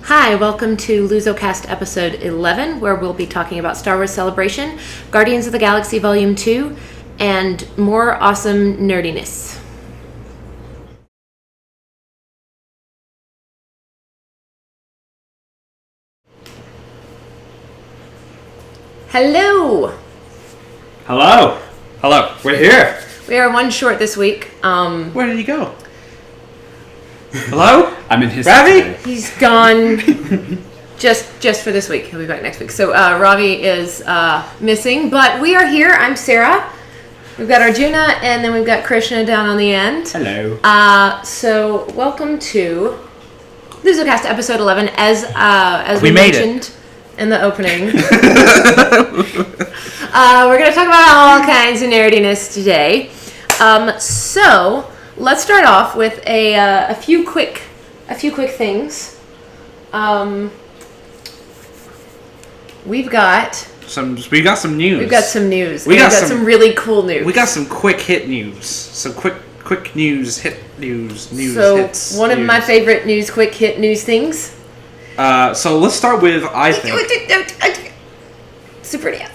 Hi, welcome to LuZoCast episode 11, where we'll be talking about Star Wars Celebration, Guardians of the Galaxy Volume 2, and more awesome nerdiness. Hello! Hello! Hello. We're here! We are one short this week. Where did he go? Hello? I'm in his Ravi? He's gone just for this week. He'll be back next week. So Ravi is missing, but we are here. I'm Sarah. We've got Arjuna, and then we've got Krishna down on the end. Hello. So welcome to LuZoCast episode 11. As we made mentioned in the opening, we're going to talk about all kinds of nerdiness today. So let's start off with a few quick things. We've got some news. We've got some news. We got some really cool news. We got some quick hit news. Some quick news, hit news, so hits. One of my favorite quick hit news things. So let's start with, I think, Super NES.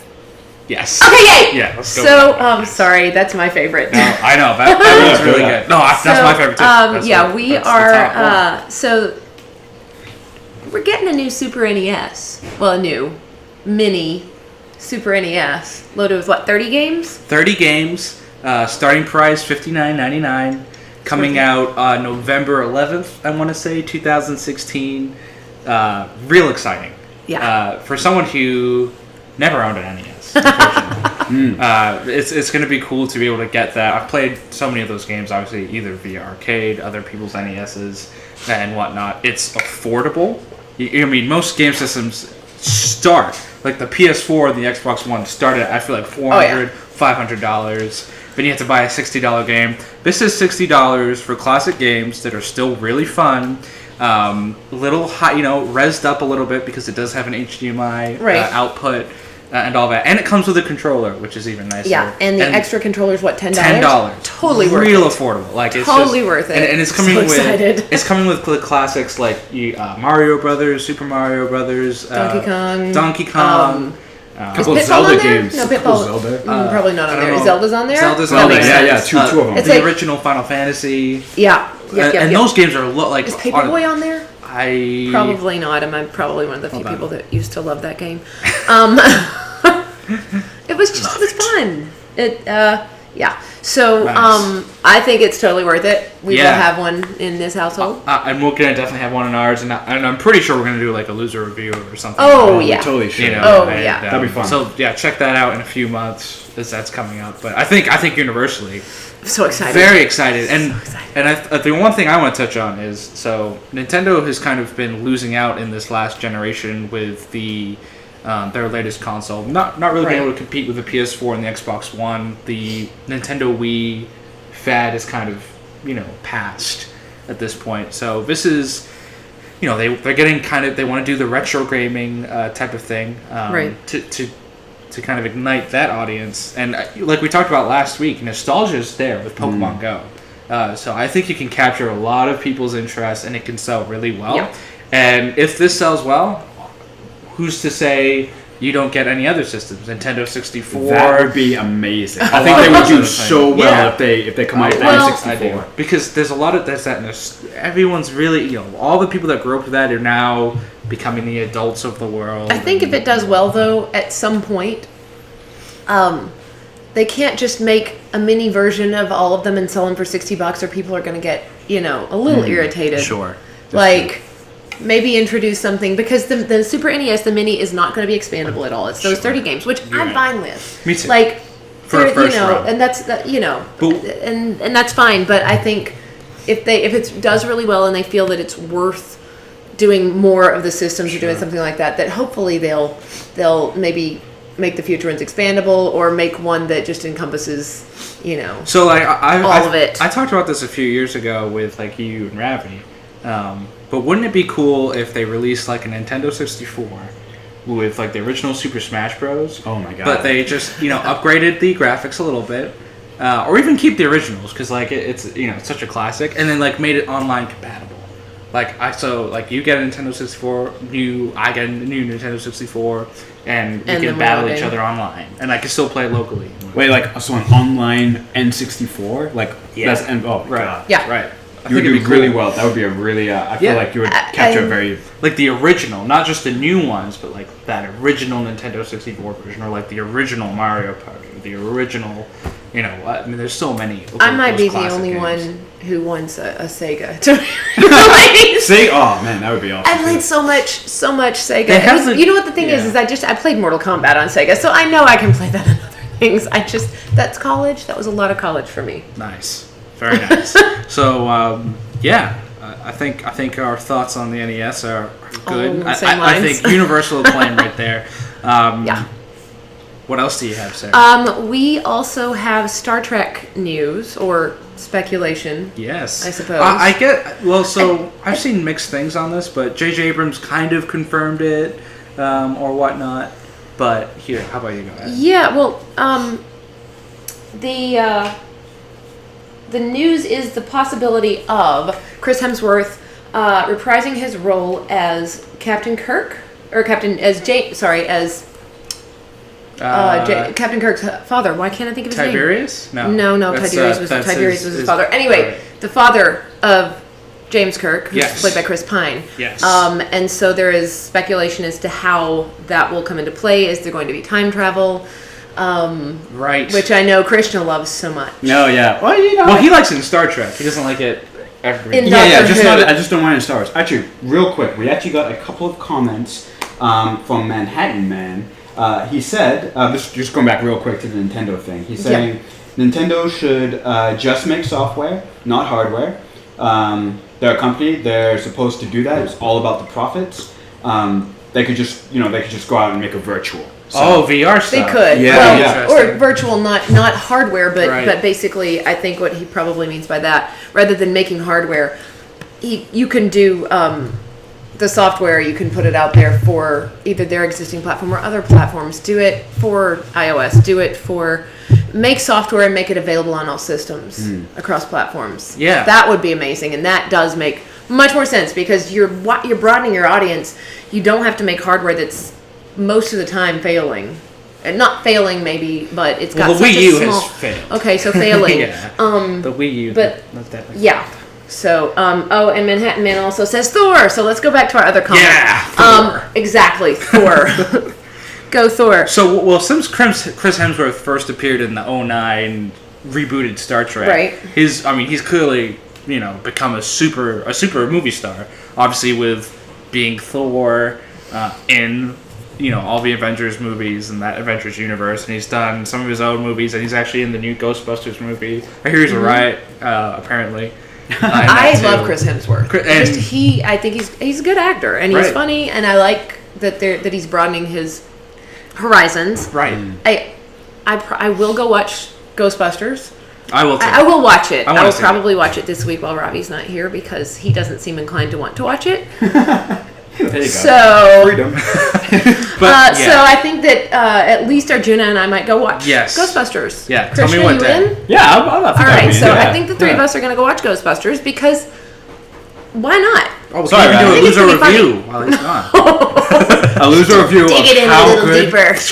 Yes. Okay, yay! Yeah, let's go. So, sorry, that's my favorite. No, I know that was really good. No, that's my favorite too. So we're getting a new Super NES. Well, a new mini Super NES loaded with what? 30 games? 30 games. Starting price $59.99. Coming out November 11th. I want to say 2016. Real exciting. Yeah. For someone who never owned an NES. Unfortunately. It's going to be cool to be able to get that. I've played so many of those games, obviously, either via arcade, other people's NESs, and whatnot. It's affordable. I mean, most game systems start, like the PS4 and the Xbox One started, I feel like $400, $500. Then you have to buy a $60 game. This is $60 for classic games that are still really fun. Little high, rezzed up a little bit because it does have an HDMI output. And all that. And it comes with a controller, which is even nicer. Yeah, and the extra controller's what, $10? $10. Totally worth it. Real affordable. Like, it's totally worth it. And it's coming excited. It's coming with classics like Mario Brothers, Super Mario Brothers, Donkey Kong. a couple of Zelda games. No, Zelda. Probably not on there. Zelda's on there? Zelda's on there. Yeah, two of them. It's the original Final Fantasy. Yeah. And those games are like... Is Paperboy on there? Probably not. I'm probably one of the few people that used to love that game. It was fun. So nice. I think it's totally worth it. We will have one in this household. And we're gonna definitely have one in ours, and I'm pretty sure we're gonna do like a loser review or something. Oh yeah, we totally should. That'd be fun. So check that out in a few months as that's coming up. But I think universally, I'm so excited, very excited, and so excited. And the one thing I want to touch on is Nintendo has kind of been losing out in this last generation with their latest console, not really being able to compete with the PS4 and the Xbox One. The Nintendo Wii fad is kind of past at this point. So this is they're getting they want to do the retro gaming type of thing to kind of ignite that audience. And like we talked about last week, nostalgia is there with Pokemon Go. So I think you can capture a lot of people's interest and it can sell really well. Yep. And if this sells well, who's to say you don't get any other systems? Nintendo 64. That would be amazing. I think they would do so well if they come out with N64. I do. Because there's a lot of everyone's really all the people that grew up with that are now becoming the adults of the world. I think if it does well though, at some point, they can't just make a mini version of all of them and sell them for $60, or people are going to get a little irritated. Sure. Maybe introduce something, because the Super NES, the mini, is not going to be expandable at all. It's those 30 games, which I'm fine with. Me too. For first round. And that's and that's fine. But I think if it does really well and they feel that it's worth doing more of the systems or doing something like that, that hopefully they'll maybe make the future ones expandable, or make one that just encompasses So all of it. I talked about this a few years ago with you and Ravi. But wouldn't it be cool if they released a Nintendo 64 with the original Super Smash Bros? Oh my god! But they just upgraded the graphics a little bit, or even keep the originals because it's such a classic, and then made it online compatible. you get a Nintendo 64, I get a new Nintendo 64, and we can battle each other online, and I can still play locally. Wait, so an online N64, yeah, that's right, God. Yeah, right. You would do really well. That would be a really. I feel like you would capture a very the original, not just the new ones, but that original Nintendo 64 version, or the original Mario Party, or the original. I mean, there's so many. I might be the only one who wants a Sega to play. Oh man, that would be awesome. I played so much Sega. You know what the thing is I played Mortal Kombat on Sega, so I know I can play that on other things. That's college. That was a lot of college for me. Nice. Very nice. So, I think our thoughts on the NES are good. I think universal acclaim right there. Yeah. What else do you have, Sarah? We also have Star Trek news or speculation. Yes, I suppose. I've seen mixed things on this, but J.J. Abrams kind of confirmed it or whatnot. But here, how about you go ahead? Yeah. Well, the news is the possibility of Chris Hemsworth reprising his role as Captain Kirk, or Captain Kirk's father. Why can't I think of his Tiberius? name? No. Tiberius was his father. Anyway, the father of James Kirk, who's played by Chris Pine. Yes. And so there is speculation as to how that will come into play. Is there going to be time travel? Right. Which I know Krishna loves so much. No, yeah. Well, he likes it in Star Trek. He doesn't like it every. I just don't want it in Star Wars. Actually, real quick, we actually got a couple of comments from Manhattan Man. He said, just going back real quick to the Nintendo thing. He's saying Nintendo should just make software, not hardware. They're a company. They're supposed to do that. It's all about the profits. They could just go out and make a virtual. So, VR stuff. They could, or virtual, not hardware, but basically, I think what he probably means by that, rather than making hardware, you can do the software. You can put it out there for either their existing platform or other platforms. Do it for iOS. Make software and make it available on all systems across platforms. Yeah, that would be amazing, and that does make much more sense because you're broadening your audience. You don't have to make hardware that's most of the time failing, and not failing maybe, but it's got the Wii U small... has failed. Okay, so failing. The Wii U, but So, and Manhattan Man also says Thor. So let's go back to our other comment. Yeah, Thor. Exactly, Thor. Go Thor. So, since Chris Hemsworth first appeared in the 2009 rebooted Star Trek, right? He's clearly become a super movie star. Obviously, with being Thor in all the Avengers movies and that Avengers universe, and he's done some of his own movies, and he's actually in the new Ghostbusters movie. I hear he's a riot, apparently. I love Chris Hemsworth. I think he's a good actor, and he's funny, and I like that he's broadening his horizons. Right. I will go watch Ghostbusters. I will too. I will watch it. I will probably watch watch it this week while Ravi's not here because he doesn't seem inclined to want to watch it. There you go. So, freedom. So I think that at least Arjuna and I might go watch Ghostbusters. Yeah, Krishna, tell me what day. In? Yeah, I'll all right, so I think the three of us are going to go watch Ghostbusters because why not? Oh, we can do a loser review while he's gone. A loser review of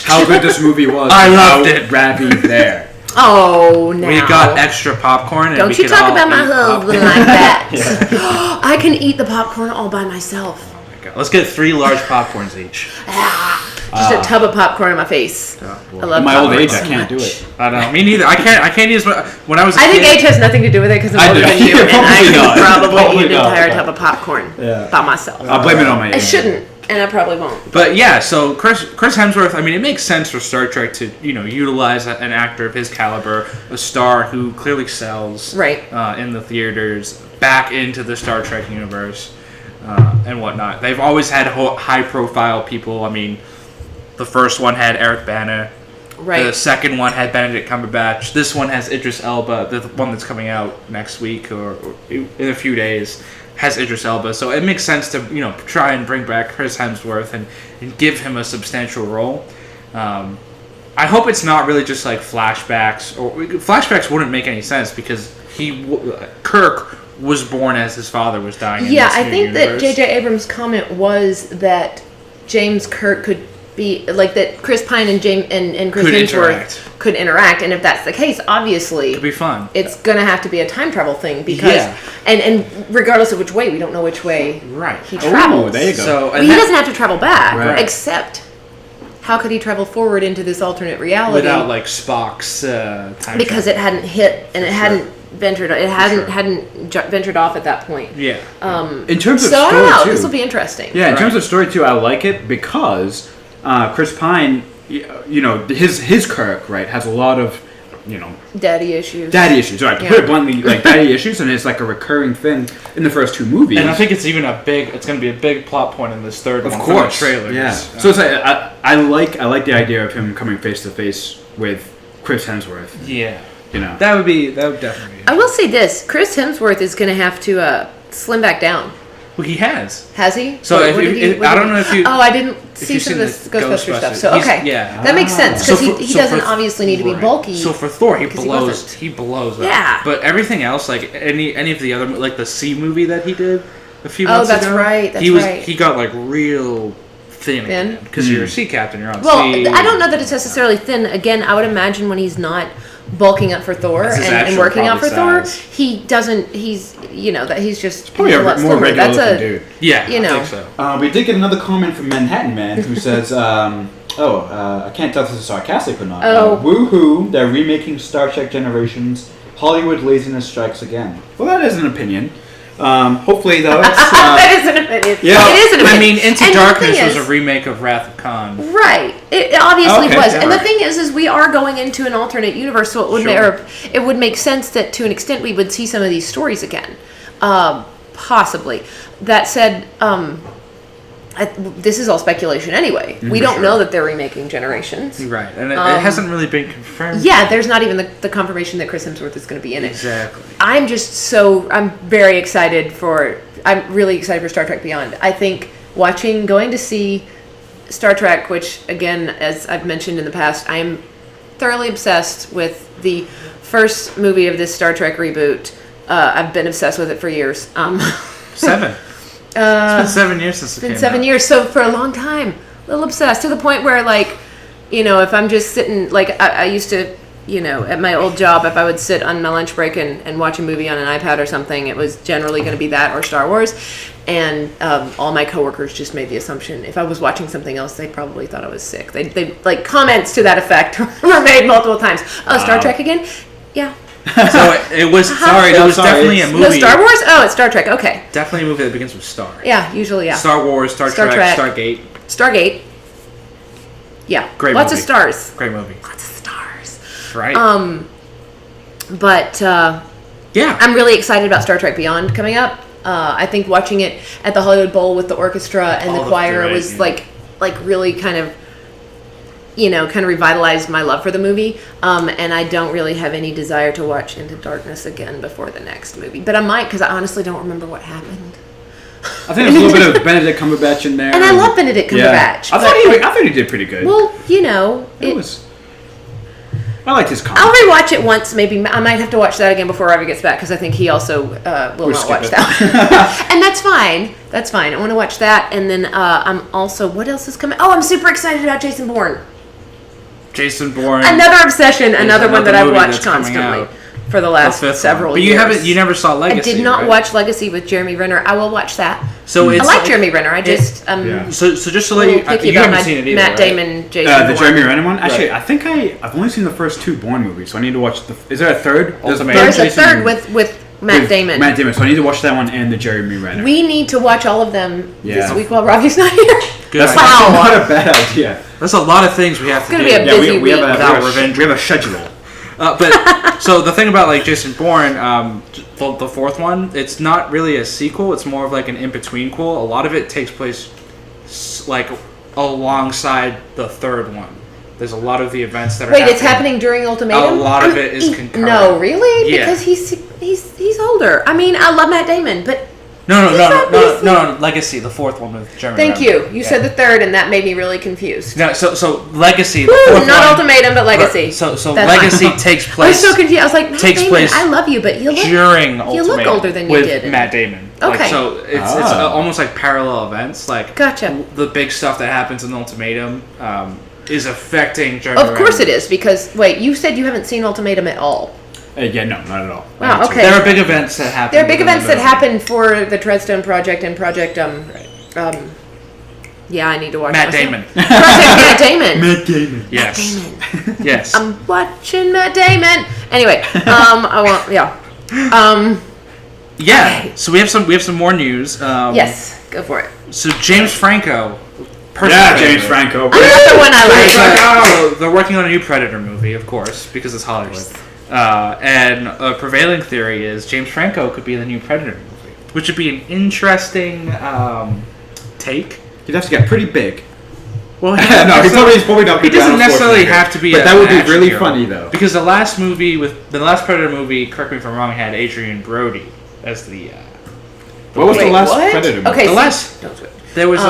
how good this movie was. I loved it. Ravi there. Oh, now. We got extra popcorn. And Don't you talk about my husband like that. I can eat the popcorn all by myself. Let's get 3 large popcorns each. Just a tub of popcorn in my face. I love in my old age, I can't do it. I know. Me neither. I can't use when I was a kid. I think age has nothing to do with it because I'm older than you, and I could probably eat an entire tub of popcorn by myself. I'll blame it on my age. I shouldn't, and I probably won't. But yeah, so Chris Hemsworth. I mean, it makes sense for Star Trek to utilize an actor of his caliber, a star who clearly sells in the theaters, back into the Star Trek universe. And whatnot. They've always had high-profile people. I mean, the first one had Eric Bana. Right. The second one had Benedict Cumberbatch. This one has Idris Elba. The one that's coming out next week or in a few days has Idris Elba. So it makes sense to try and bring back Chris Hemsworth and give him a substantial role. I hope it's not really just like flashbacks. Or flashbacks wouldn't make any sense because Kirk was born as his father was dying. Yeah, I think that J.J. Abrams' comment was that James Kirk could be like that. Chris Pine and Chris Hemsworth could interact, and if that's the case, obviously, it'd be fun. It's gonna have to be a time travel thing because, and regardless of which way, we don't know which way he travels. Oh, there you go. So he doesn't have to travel back, except. How could he travel forward into this alternate reality without like Spock's time? Because it hadn't hit and it hadn't ventured. It hadn't ventured off at that point. Yeah. In terms of so story I don't know. too, This will be interesting. Yeah. In terms of story too, I like it because Chris Pine, his Kirk has a lot of. Daddy issues. Right. To put it bluntly, like daddy issues, and it's like a recurring thing in the first two movies. And I think it's even it's going to be a big plot point in this third one. Of course, from the trailers. Yeah. So it's like I like the idea of him coming face to face with Chris Hemsworth. Yeah. That would definitely be. I will say this: Chris Hemsworth is going to have to slim back down. Well, he has. Has he? So I don't know if you. Oh, I didn't see some of this Ghostbusters stuff. So okay, that makes sense because he doesn't obviously need to be bulky. So for Thor, he blows up. Yeah. But everything else, like any of the other, like the Sea movie that he did a few months ago. Oh, that's right. He got like real thin because you're a sea captain. You're on sea. Well, I don't know that it's necessarily thin. Again, I would imagine when he's not bulking up for Thor and working out for Thor, he doesn't. He's that he's just probably a more regular looking dude. Yeah, I think so. We did get another comment from Manhattan Man who says, I can't tell if this is sarcastic or not. Woohoo! They're remaking Star Trek Generations. Hollywood laziness strikes again. Well, that is an opinion. Hopefully, though, it's... that is an opinion. Yeah. It is an opinion. I mean, Into Darkness was a remake of Wrath of Khan. Right. It obviously was. And the thing is we are going into an alternate universe, so it would make sense that, to an extent, we would see some of these stories again. Possibly. That said, this is all speculation anyway. We don't know that they're remaking Generations. Right. And it hasn't really been confirmed. Yeah, there's not even the confirmation that Chris Hemsworth is going to be in it. Exactly. I'm really excited for Star Trek Beyond. I think going to see Star Trek, which again, as I've mentioned in the past, I'm thoroughly obsessed with the first movie of this Star Trek reboot. I've been obsessed with it for years. 7. It's been 7 years since it came out. It's been 7 years, so for a long time, a little obsessed, to the point where, if I'm just sitting, I used to, at my old job, if I would sit on my lunch break and watch a movie on an iPad or something, it was generally going to be that or Star Wars, and all my coworkers just made the assumption if I was watching something else, they probably thought I was sick. They comments to that effect were made multiple times. Oh, Star Trek again? Yeah. So it was definitely a movie. No, Star Wars? Oh, it's Star Trek. Okay. Definitely a movie that begins with Star. Yeah, usually, yeah. Star Wars, Star Trek, Stargate. Yeah. Great Lots movie. of stars. Great movie. Lots of stars. Right. I'm really excited about Star Trek Beyond coming up. I think watching it at the Hollywood Bowl with the orchestra and the choir was really kind of revitalized my love for the movie. And I don't really have any desire to watch Into Darkness again before the next movie. But I might, because I honestly don't remember what happened. I think there's a little bit of Benedict Cumberbatch in there. And I love Benedict Cumberbatch. I thought he did pretty good. Well, I liked his comment. I'll rewatch it once. Maybe I might have to watch that again before Robbie gets back, because I think he also will not watch that. And that's fine. That's fine. I want to watch that, and then I'm also, what else is coming? Oh, I'm super excited about Jason Bourne. Another obsession. Another one that I've watched constantly for the last several years. But you never saw Legacy. I did not watch Legacy with Jeremy Renner. I will watch that. So I like Jeremy Renner. I just so just to let you haven't seen it either, Matt Damon, Jason Bourne. The Jeremy Renner one. Actually, I think I've only seen the first 2 Bourne movies, so I need to watch is there a third? There's a third with Matt Damon. Matt Damon. So I need to watch that one and the Jeremy Renner. We need to watch all of them this week while Robbie's not here. That's not a bad idea. There's a lot of things we have to do. It's going to be a busy week. We have a schedule. But so the thing about Jason Bourne, the fourth one, it's not really a sequel. It's more of an in-between-quel. A lot of it takes place alongside the third one. There's a lot of the events that are happening. Wait, it's happening during Ultimatum? A lot of it is concurrent. No, really? Yeah. Because he's older. I mean, I love Matt Damon, but No. Legacy, the fourth one with Jeremy. Thank you. You said the third, and that made me really confused. No, so Legacy, the fourth not one, Ultimatum, but Legacy. So Legacy takes place. I was so confused. I was like, Matt Damon, I love you, but you look older than you did. With Matt Damon. Okay. Like, so it's almost like parallel events. Like gotcha. The big stuff that happens in Ultimatum is affecting Jeremy. Of course it is, because wait, you said you haven't seen Ultimatum at all. Yeah, no, not at all. Wow, okay. There are big events that happen. There are big events that happen for the Treadstone Project and Project yeah, I need to watch Matt Damon. Project Matt Damon. Matt Damon. Yes. Matt Damon. Yes. I'm watching Matt Damon. Anyway, I want yeah. Okay. So we have some more news. Yes, go for it. So James Franco. James Franco. Another one I like. So they're working on a new Predator movie, of course, because it's Hollywood. And a prevailing theory is James Franco could be the new Predator movie, which would be an interesting take. He'd have to get pretty big. Well, he's probably not. He doesn't necessarily have to be. But that would be really funny, though. Because the last Predator movie, correct me if I'm wrong, had Adrian Brody as the. What was the last Predator movie? Okay, there was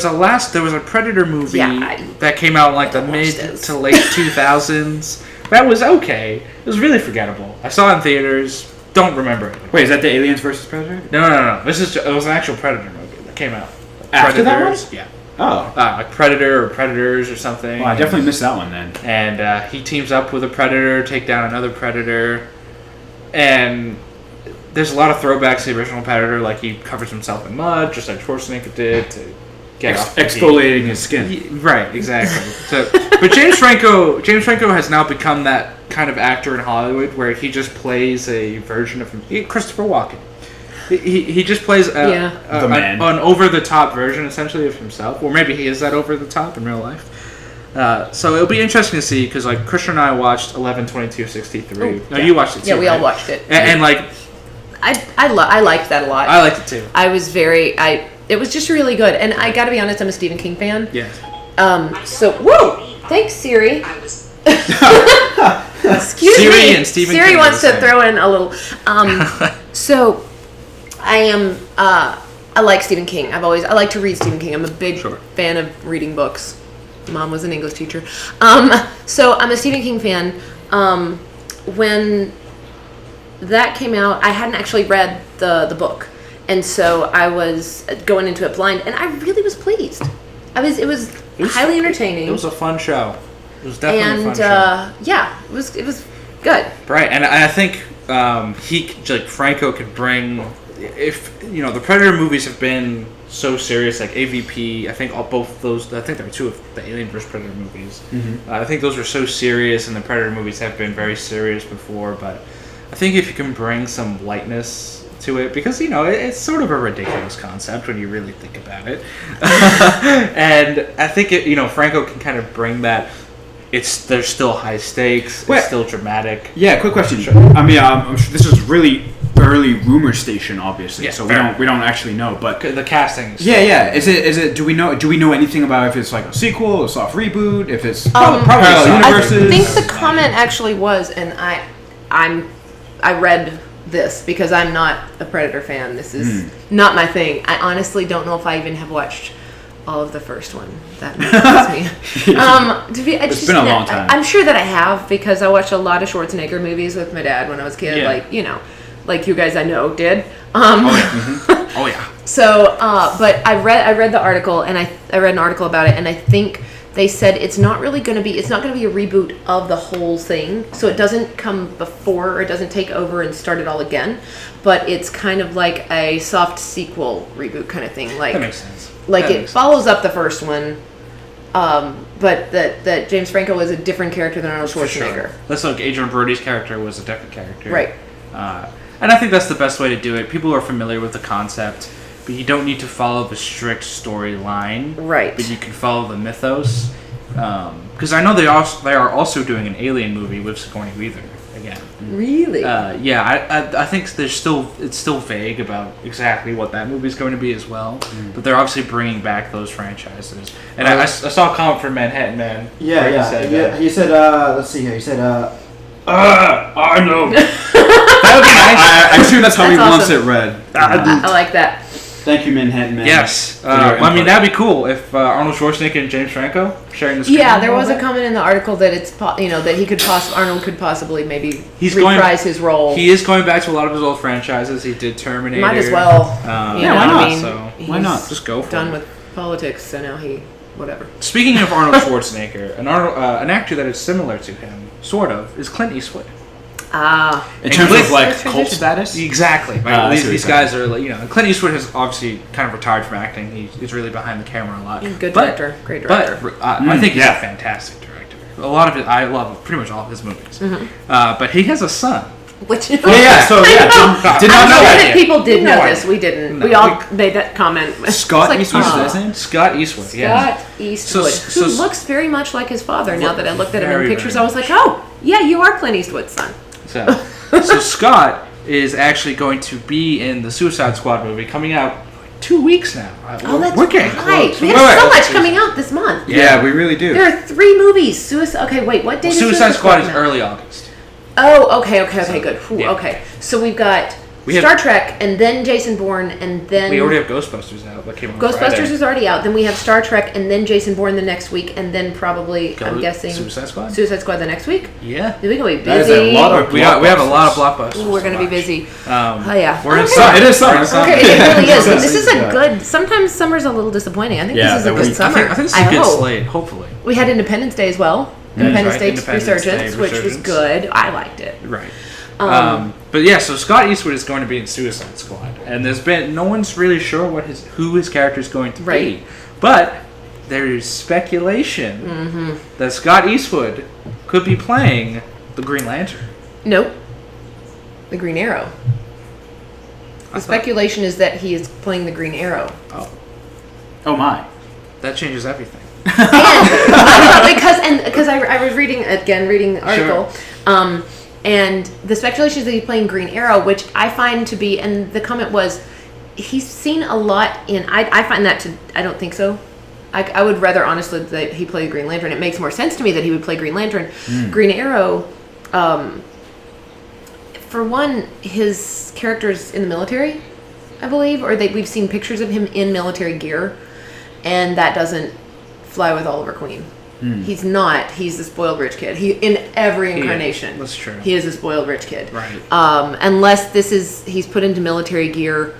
a Predator movie that came out in like the mid to late 2000s. That was okay. It was really forgettable. I saw it in theaters. Don't remember it. Wait, is that the Aliens vs. Predator? No. It was an actual Predator movie that came out. After that one? Yeah. Oh. Like Predator or Predators or something. Well, I definitely missed that one then. And he teams up with a Predator, take down another Predator. And there's a lot of throwbacks to the original Predator, like he covers himself in mud, just like Schwarzenegger did, to get off exfoliating his skin. Right, exactly. But James Franco has now become that kind of actor in Hollywood where he just plays a version of him. Christopher Walken. He just plays an over-the-top version, essentially, of himself. Or maybe he is that over-the-top in real life. So it'll be interesting to see, because like Christian and I watched 11/22/63. You watched it too. Yeah, we all watched it. And like, I liked that a lot. I liked it too. It was just really good, and I got to be honest, I'm a Stephen King fan. Yeah. So whoa, thanks Siri. Excuse Siri me. And Stephen Siri King wants to throw in a little. So I am. I like Stephen King. I like to read Stephen King. I'm a big fan of reading books. Mom was an English teacher. So I'm a Stephen King fan. When that came out, I hadn't actually read the book, and so I was going into it blind, and I really was pleased. It was highly entertaining. It was a fun show. It was definitely a fun show. Yeah, it was good. Right, and I think Franco could bring, if the Predator movies have been so serious, like AVP. I think both those. I think there are two of the Alien vs Predator movies. Mm-hmm. I think those are so serious, and the Predator movies have been very serious before. But I think if you can bring some lightness to it, because it's sort of a ridiculous concept when you really think about it, and I think Franco can kind of bring that. There's still high stakes. It's still dramatic. Yeah, quick question. Sure. I mean, I'm sure this is really early rumor station, obviously. Yeah, so we don't actually know, but the casting. Yeah. Is it? Do we know anything about if it's like a sequel, a soft reboot, if it's probably universes? I think the comment actually was, and I read this because I'm not a Predator fan. This is not my thing. I honestly don't know if I even have watched all of the first one. That makes me. It's been a long time. I'm sure that I have, because I watched a lot of Schwarzenegger movies with my dad when I was a kid. Yeah. Like you guys I know did. Oh yeah. So, but I read the article, and I read an article about it, and I think they said it's not going to be a reboot of the whole thing. So it doesn't come before, or it doesn't take over and start it all again, but it's kind of like a soft sequel reboot kind of thing. Like, that makes sense. Like it follows up the first one, but that James Franco was a different character than Arnold Schwarzenegger. Sure. That's like Adrian Brody's character was a different character. Right. And I think that's the best way to do it. People are familiar with the concept, but you don't need to follow the strict storyline. Right. But you can follow the mythos. Because I know they are also doing an Alien movie with Sigourney Weaver again. Really? Yeah, I think it's still vague about exactly what that movie is going to be as well. But they're obviously bringing back those franchises. And I saw a comment from Manhattan Man. Yeah. He said, let's see here. He said, I know. would be nice. I'm sure that's how he wants awesome. it read. I like that. Thank you, Manhattan Man. Yes. I mean, that'd be cool if Arnold Schwarzenegger and James Franco sharing the screen. Yeah, there was a comment in the article that it's that he could Arnold could possibly maybe reprise his role. He is going back to a lot of his old franchises. He did Terminator. Might as well. Why not? I mean, so why not? Just go for done it. with politics, so now whatever. Speaking of Arnold Schwarzenegger, an actor that is similar to him, sort of, is Clint Eastwood. In terms of like cult status? Exactly. These guys are, Clint Eastwood has obviously kind of retired from acting. He's really behind the camera a lot. Good director. Great director. But I think he's a fantastic director. A lot of it, I love pretty much all of his movies. Mm-hmm. But he has a son. Which did not know that. People did know this. We didn't. We all made that comment. Scott Eastwood is his name? Scott Eastwood, yeah. Scott Eastwood, who looks very much like his father. Now that I looked at him in pictures, I was like, oh, yeah, you are Clint Eastwood's son. So Scott is actually going to be in the Suicide Squad movie coming out 2 weeks now. We're getting close. We have so much coming out this month. Yeah, we really do. There are 3 movies. Okay, wait, what date is Suicide Squad is early August. Oh, okay, good. Yeah. Okay, so we've got Star Trek, and then Jason Bourne, and then... We already have Ghostbusters out. That came on Ghostbusters Friday. is already out. Then we have Star Trek, and then Jason Bourne the next week, and then probably, I'm guessing... Suicide Squad? Suicide Squad the next week? Yeah. We're going to be busy. That is a lot of we have a lot of blockbusters. We're going to be busy. Yeah. We're in summer. It is summer. Okay, it really is. This is a good... Sometimes summer's a little disappointing. I think this is a good summer. I think this is a good slate, hopefully. We had Independence Day as well. Independence Day Resurgence, which was good. I liked it. Right. But yeah, so Scott Eastwood is going to be in Suicide Squad, and no one's really sure who his character is going to be. But there is speculation that Scott Eastwood could be playing the Green Lantern. Nope. The Green Arrow. The speculation is that he is playing the Green Arrow. Oh my. That changes everything. Because I was reading the article. Sure. And the speculation is that he's playing Green Arrow, which I find to be, and the comment was, he's seen a lot in, I find that I don't think so. I would rather honestly that he played Green Lantern. It makes more sense to me that he would play Green Lantern. Green Arrow, for one, his character's in the military, I believe, or we've seen pictures of him in military gear, and that doesn't fly with Oliver Queen. He's not. He's a spoiled rich kid. In every incarnation. That's true. He is a spoiled rich kid. Right. Unless he's put into military gear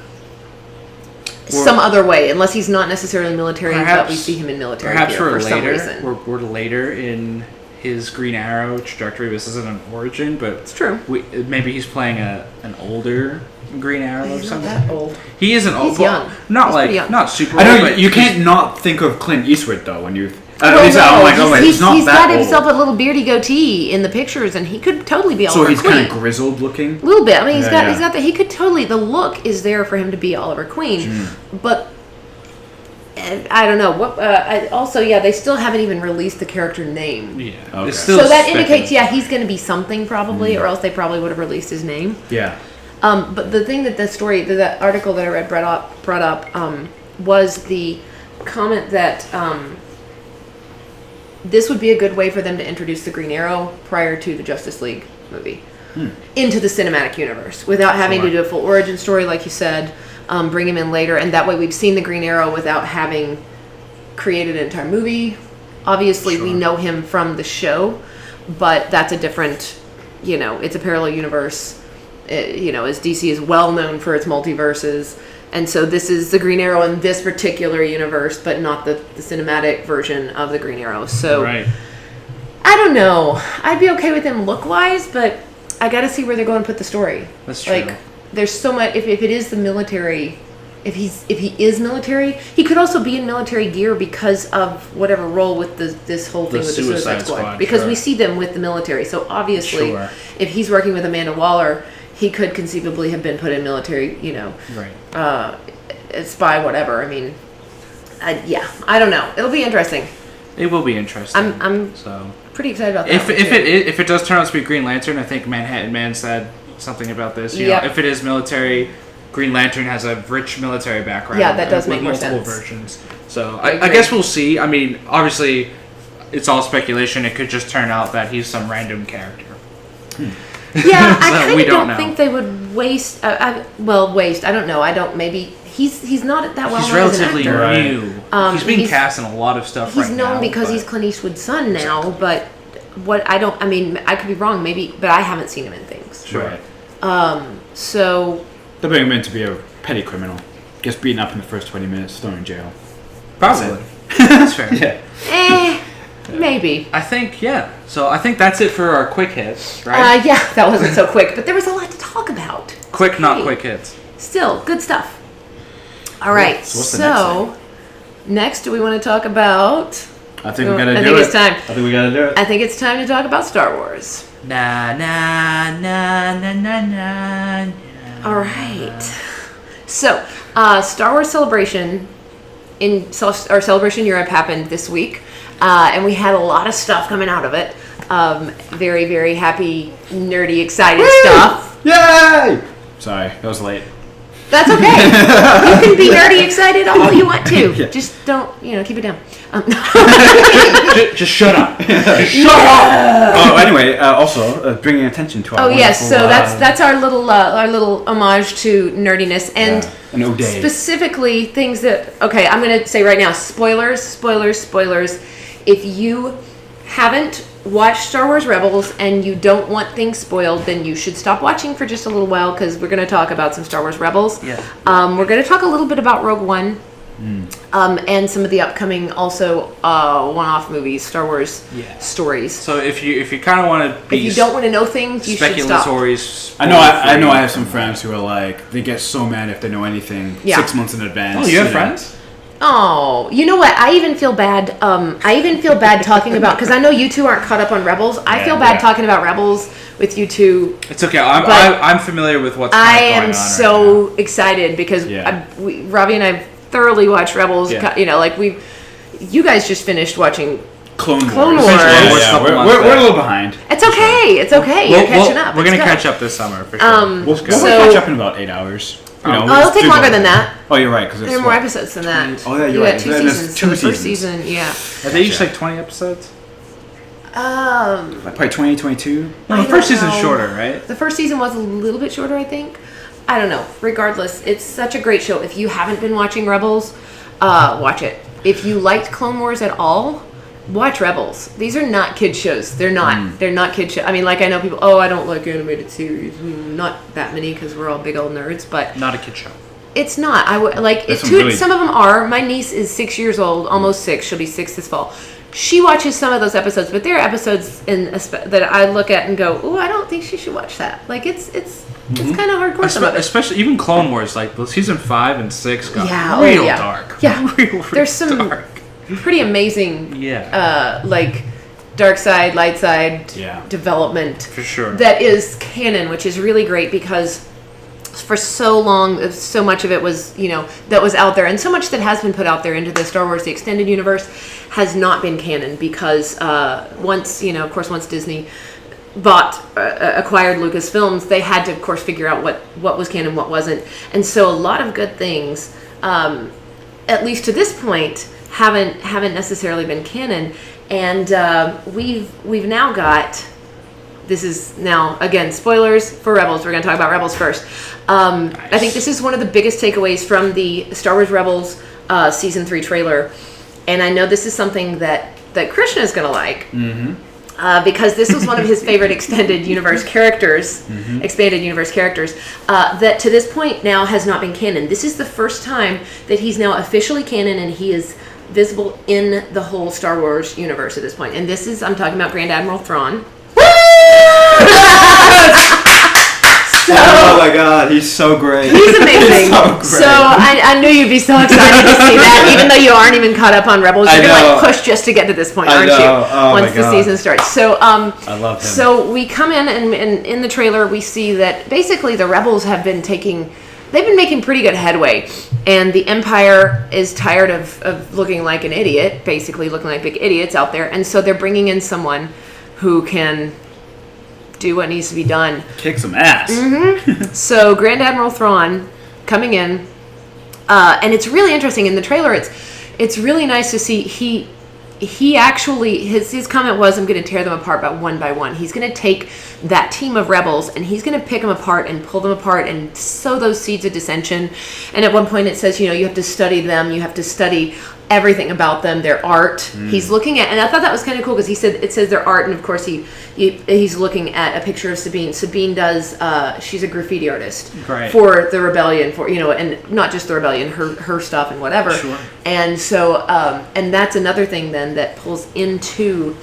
some other way. Unless he's not necessarily military, but we see him in military gear for some reason. We're later in his Green Arrow trajectory. This isn't an origin, but it's true. Maybe he's playing an older Green Arrow or something. Not that old. He isn't old. He's young. Not super old. But you can't not think of Clint Eastwood though when you. He's got himself a little beardy goatee in the pictures, and he could totally be Oliver Queen. So he's kind of grizzled looking. A little bit. I mean, he's got that. He could totally. The look is there for him to be Oliver Queen, but I don't know what. They still haven't even released the character name. Yeah. Okay. So that indicates, he's going to be something probably, or else they probably would have released his name. Yeah. But the thing that that article that I read brought up was the comment that. This would be a good way for them to introduce the Green Arrow prior to the Justice League movie into the cinematic universe without having to do a full origin story, like you said, bring him in later. And that way we've seen the Green Arrow without having created an entire movie. Obviously, we know him from the show, but that's a different, it's a parallel universe. As DC is well known for its multiverses. And so this is the Green Arrow in this particular universe, but not the cinematic version of the Green Arrow. So, I don't know. I'd be okay with him look-wise, but I got to see where they're going to put the story. That's true. There's so much. If it is the military, if he is military, he could also be in military gear because of whatever role with this whole thing with the Suicide Squad. Because we see them with the military. So obviously, if he's working with Amanda Waller, he could conceivably have been put in military, spy, whatever. I mean, I don't know. It'll be interesting. It will be interesting. I'm pretty excited about that. If it does turn out to be Green Lantern, I think Manhattan Man said something about this. You know, if it is military, Green Lantern has a rich military background. Yeah, that does make more multiple sense. Versions. So I guess we'll see. I mean, obviously, it's all speculation. It could just turn out that he's some random character. Yeah, I kind of don't think they would waste. Waste. I don't know. Maybe he's not that well. He's relatively new. He's being cast in a lot of stuff. He's known because he's Clint Eastwood's son now. But I could be wrong. Maybe, but I haven't seen him in things. Sure. So they're bringing him in to be a petty criminal. Gets beaten up in the first 20 minutes, thrown in jail. Probably. That's fair. Yeah. Maybe. I think, yeah. So I think that's it for our quick hits, right? Yeah, that wasn't so quick, but there was a lot to talk about. Quick, not quick hits. Still, good stuff. All right, so next do we want to talk about... I think we gotta do it. It's time. I think we gotta do it. I think it's time to talk about Star Wars. Na na na na na na. All right. So, Star Wars Celebration Celebration Europe happened this week, and we had a lot of stuff coming out of it. Very, very happy, nerdy, excited stuff. Yay! Sorry, that was late. That's okay. You can be nerdy excited all you want to. Yeah. Just don't, keep it down. Just shut up. Shut up. Oh, anyway, also bringing attention to our. Oh yes, so that's our little homage to nerdiness and an ode. Specifically things that. Okay, I'm gonna say right now, spoilers. If you haven't watched Star Wars Rebels and you don't want things spoiled, then you should stop watching for just a little while because we're going to talk about some Star Wars Rebels. Yeah. We're going to talk a little bit about Rogue One and some of the upcoming also one-off movies, Star Wars stories. So if you kind of want to be if you don't want to know things, you should stop. I know I have some friends who are like, they get so mad if they know anything 6 months in advance. Oh, you have friends? Oh, you know what? I even feel bad. Talking about, because I know you two aren't caught up on Rebels. I feel bad talking about Rebels with you two. It's okay. I'm familiar with what's going on. I am so excited because Robbie and I thoroughly watched Rebels. Yeah. You guys just finished watching Clone Wars. We're a little behind. It's okay. It's okay. You're catching up. We're gonna catch up this summer for sure. We'll catch up in about 8 hours. It'll take longer than that. Oh, you're right. Because there are more episodes than that. Oh, yeah, you're right. 2 seasons. Two seasons. First season, yeah. Are they each like 20 episodes? Like probably 20, 22? No, the first season's shorter, right? The first season was a little bit shorter, I think. I don't know. Regardless, it's such a great show. If you haven't been watching Rebels, watch it. If you liked Clone Wars at all, watch Rebels. These are not kid shows. They're not. They're not kid shows. I mean, like, I know people, I don't like animated series. Not that many because we're all big old nerds, but... Not a kid show. It's not. Some of them are. My niece is 6 years old, almost 6. She'll be 6 this fall. She watches some of those episodes, but there are episodes that I look at and go, "Oh, I don't think she should watch that." Like it's kind of hardcore. Some of it. Especially even Clone Wars, like season 5 and 6 got real dark. Yeah, real there's some pretty amazing, like dark side, light side development for sure. That is canon, which is really great because for so long, so much of it was, that was out there, and so much that has been put out there into the Star Wars, the extended universe, has not been canon because once Disney acquired Lucasfilms, they had to, of course, figure out what was canon, what wasn't, and so a lot of good things, at least to this point, haven't necessarily been canon, and we've now got. This is now, again, spoilers for Rebels. We're going to talk about Rebels first. Nice. I think this is one of the biggest takeaways from the Star Wars Rebels Season 3 trailer. And I know this is something that Krishna is going to like. Mm-hmm. Because this was one of his favorite expanded universe characters, that to this point now has not been canon. This is the first time that he's now officially canon and he is visible in the whole Star Wars universe at this point. And I'm talking about Grand Admiral Thrawn. Oh my God, he's so great. He's amazing. So I knew you'd be so excited to see that, even though you aren't even caught up on Rebels. You're gonna pushed just to get to this point, aren't you? Once the season starts. So I love him. So we come in and in the trailer we see that basically the Rebels have been making pretty good headway, and the Empire is tired of looking like an idiot, basically looking like big idiots out there, and so they're bringing in someone who can do what needs to be done. Kick some ass. Mm-hmm. So Grand Admiral Thrawn coming in, and it's really interesting in the trailer. It's really nice to see he actually, his comment was, I'm going to tear them apart by one. He's going to take that team of rebels and he's going to pick them apart and pull them apart and sow those seeds of dissension. And at one point it says, you have to study them. You have to study everything about them, their art. He's looking at, and I thought that was kind of cool because it says their art, and of course he's looking at a picture of Sabine. Sabine does, she's a graffiti artist for the rebellion, and not just the rebellion, her stuff and whatever. Sure. And so, and that's another thing then that pulls into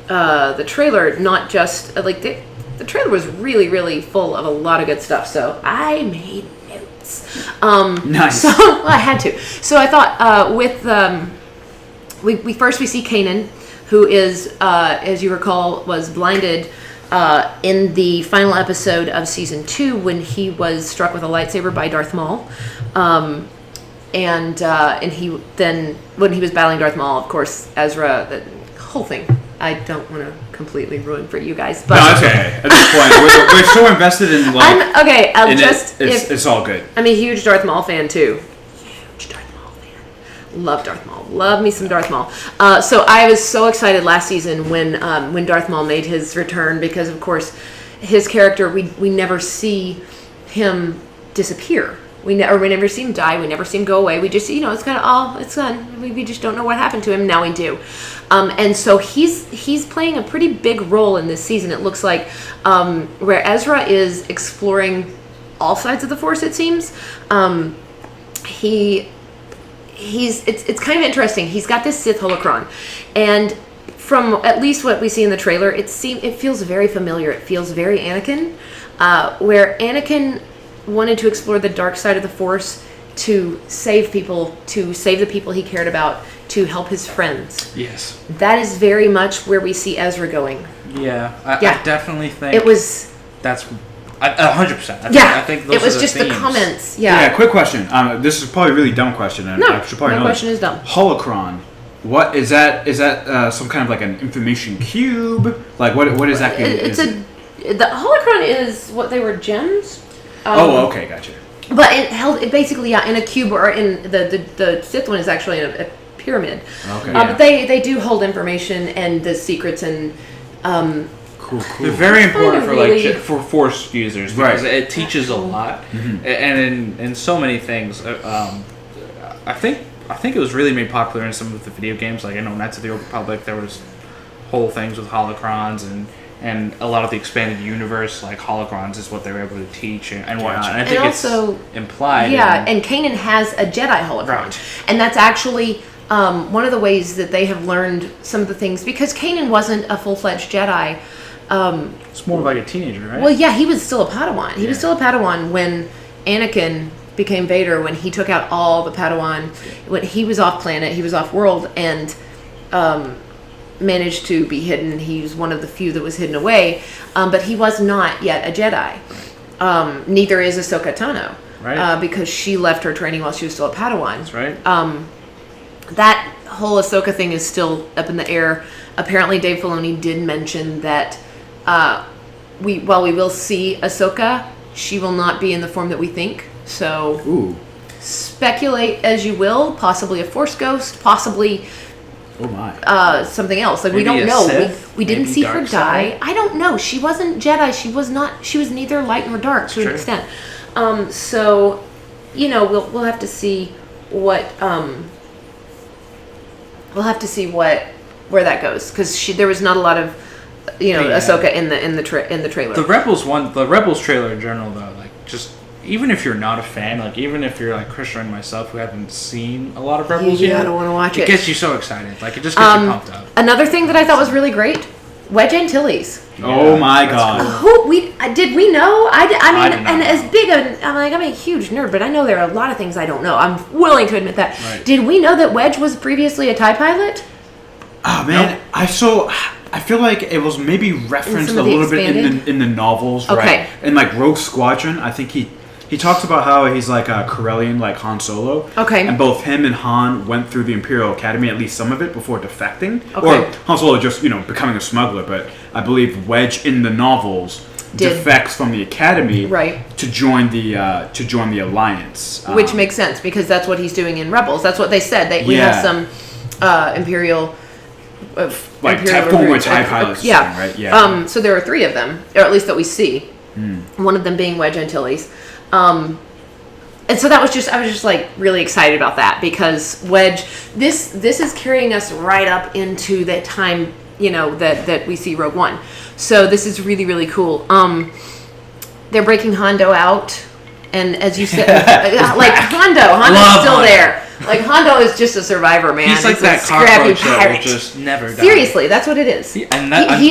the trailer, not just the trailer was really, really full of a lot of good stuff. So I made notes. Nice. So I had to. So I thought we first see Kanan, who is, as you recall, was blinded in the final episode of season 2 when he was struck with a lightsaber by Darth Maul. And he then, when he was battling Darth Maul, of course, Ezra, the whole thing. I don't want to completely ruin for you guys, but no, it's okay. At this point, we're so invested in it's all good. I'm a huge Darth Maul fan too. Huge Darth Maul fan. Love Darth Maul. Love me some Darth Maul. So I was so excited last season when Darth Maul made his return because, of course, his character we never see him disappear. We never see him die. We never see him go away. We just see, it's kind of, it's done. We just don't know what happened to him. Now we do. And so he's playing a pretty big role in this season, it looks like, where Ezra is exploring all sides of the Force, it seems. It's kind of interesting. He's got this Sith holocron. And from at least what we see in the trailer, it feels very familiar. It feels very Anakin, where Anakin wanted to explore the dark side of the Force to save people, to save the people he cared about, to help his friends. Yes. That is very much where we see Ezra going. Yeah. I definitely think that's 100%. I think those it was are just themes. The comments. Yeah, quick question. This is probably a really dumb question, and I should probably know. No question is dumb. Holocron. What is that? Is that some kind of like an information cube? Like what exactly is it? The holocron is what they were gems. Okay, gotcha. But it basically in a cube, or in the Sith one is actually in a pyramid. Okay. But they do hold information and the secrets and. Cool. They're very important for Force users because it teaches a lot, Mm-hmm. and in so many things. I think it was really made popular in some of the video games, like Knights of the Old Republic. There was whole things with holocrons and a lot of the expanded universe, like holocrons, is what they were able to teach and whatnot. And I think also, it's implied. Yeah, and Kanan has a Jedi holocron, and that's actually one of the ways that they have learned some of the things, because Kanan wasn't a full-fledged Jedi. It's more like a teenager, right? Well, yeah, he was still a Padawan. He was still a Padawan when Anakin became Vader, when he took out all the Padawan, when he was off planet, he was off world, and managed to be hidden. He was one of the few that was hidden away, but he was not yet a Jedi. Neither is Ahsoka Tano, because she left her training while she was still a Padawan. That's right. That whole Ahsoka thing is still up in the air. Apparently, Dave Filoni did mention that while we will see Ahsoka, she will not be in the form that we think. So, speculate as you will. Possibly a Force ghost. Possibly. Oh my. Something else. Like, maybe we don't know. Sith, we didn't see her die. Side. I don't know. She wasn't Jedi. She was not. She was neither light nor dark to an extent. So, we'll have to see what. We'll have to see where that goes, because there was not a lot of, Ahsoka in the trailer. The Rebels trailer in general, though, like, just even if you're not a fan, like even if you're like Christian and myself who haven't seen a lot of Rebels yet, I don't want to watch it. It gets you so excited, like it just gets you pumped up. Another thing that I thought was really great, Wedge Antilles. Oh my God! Cool. Did we know? I mean, and know. as big I'm a huge nerd, but I know there are a lot of things I don't know. I'm willing to admit that. Right. Did we know that Wedge was previously a TIE pilot? Oh man, nope. I feel like it was maybe referenced a little bit in the novels, right? In like Rogue Squadron, I think he talks about how he's like a Corellian, like Han Solo. Okay. And both him and Han went through the Imperial Academy, at least some of it, before defecting. Okay. Or Han Solo just, becoming a smuggler. But I believe Wedge in the novels defects from the Academy to join the Alliance. Which makes sense, because that's what he's doing in Rebels. That's what they said. We have some Imperial like Imperial former recruits. TIE pilots. Yeah. Right. Yeah. So there are 3 of them, or at least that we see. One of them being Wedge Antilles. And so I was just like really excited about that because Wedge, this is carrying us right up into the time, that we see Rogue One. So this is really, really cool. They're breaking Hondo out. And as you said, like Hondo's still there. Like Hondo is just a survivor, man. He's like that cockroach that will just never die. Seriously, that's what it is. He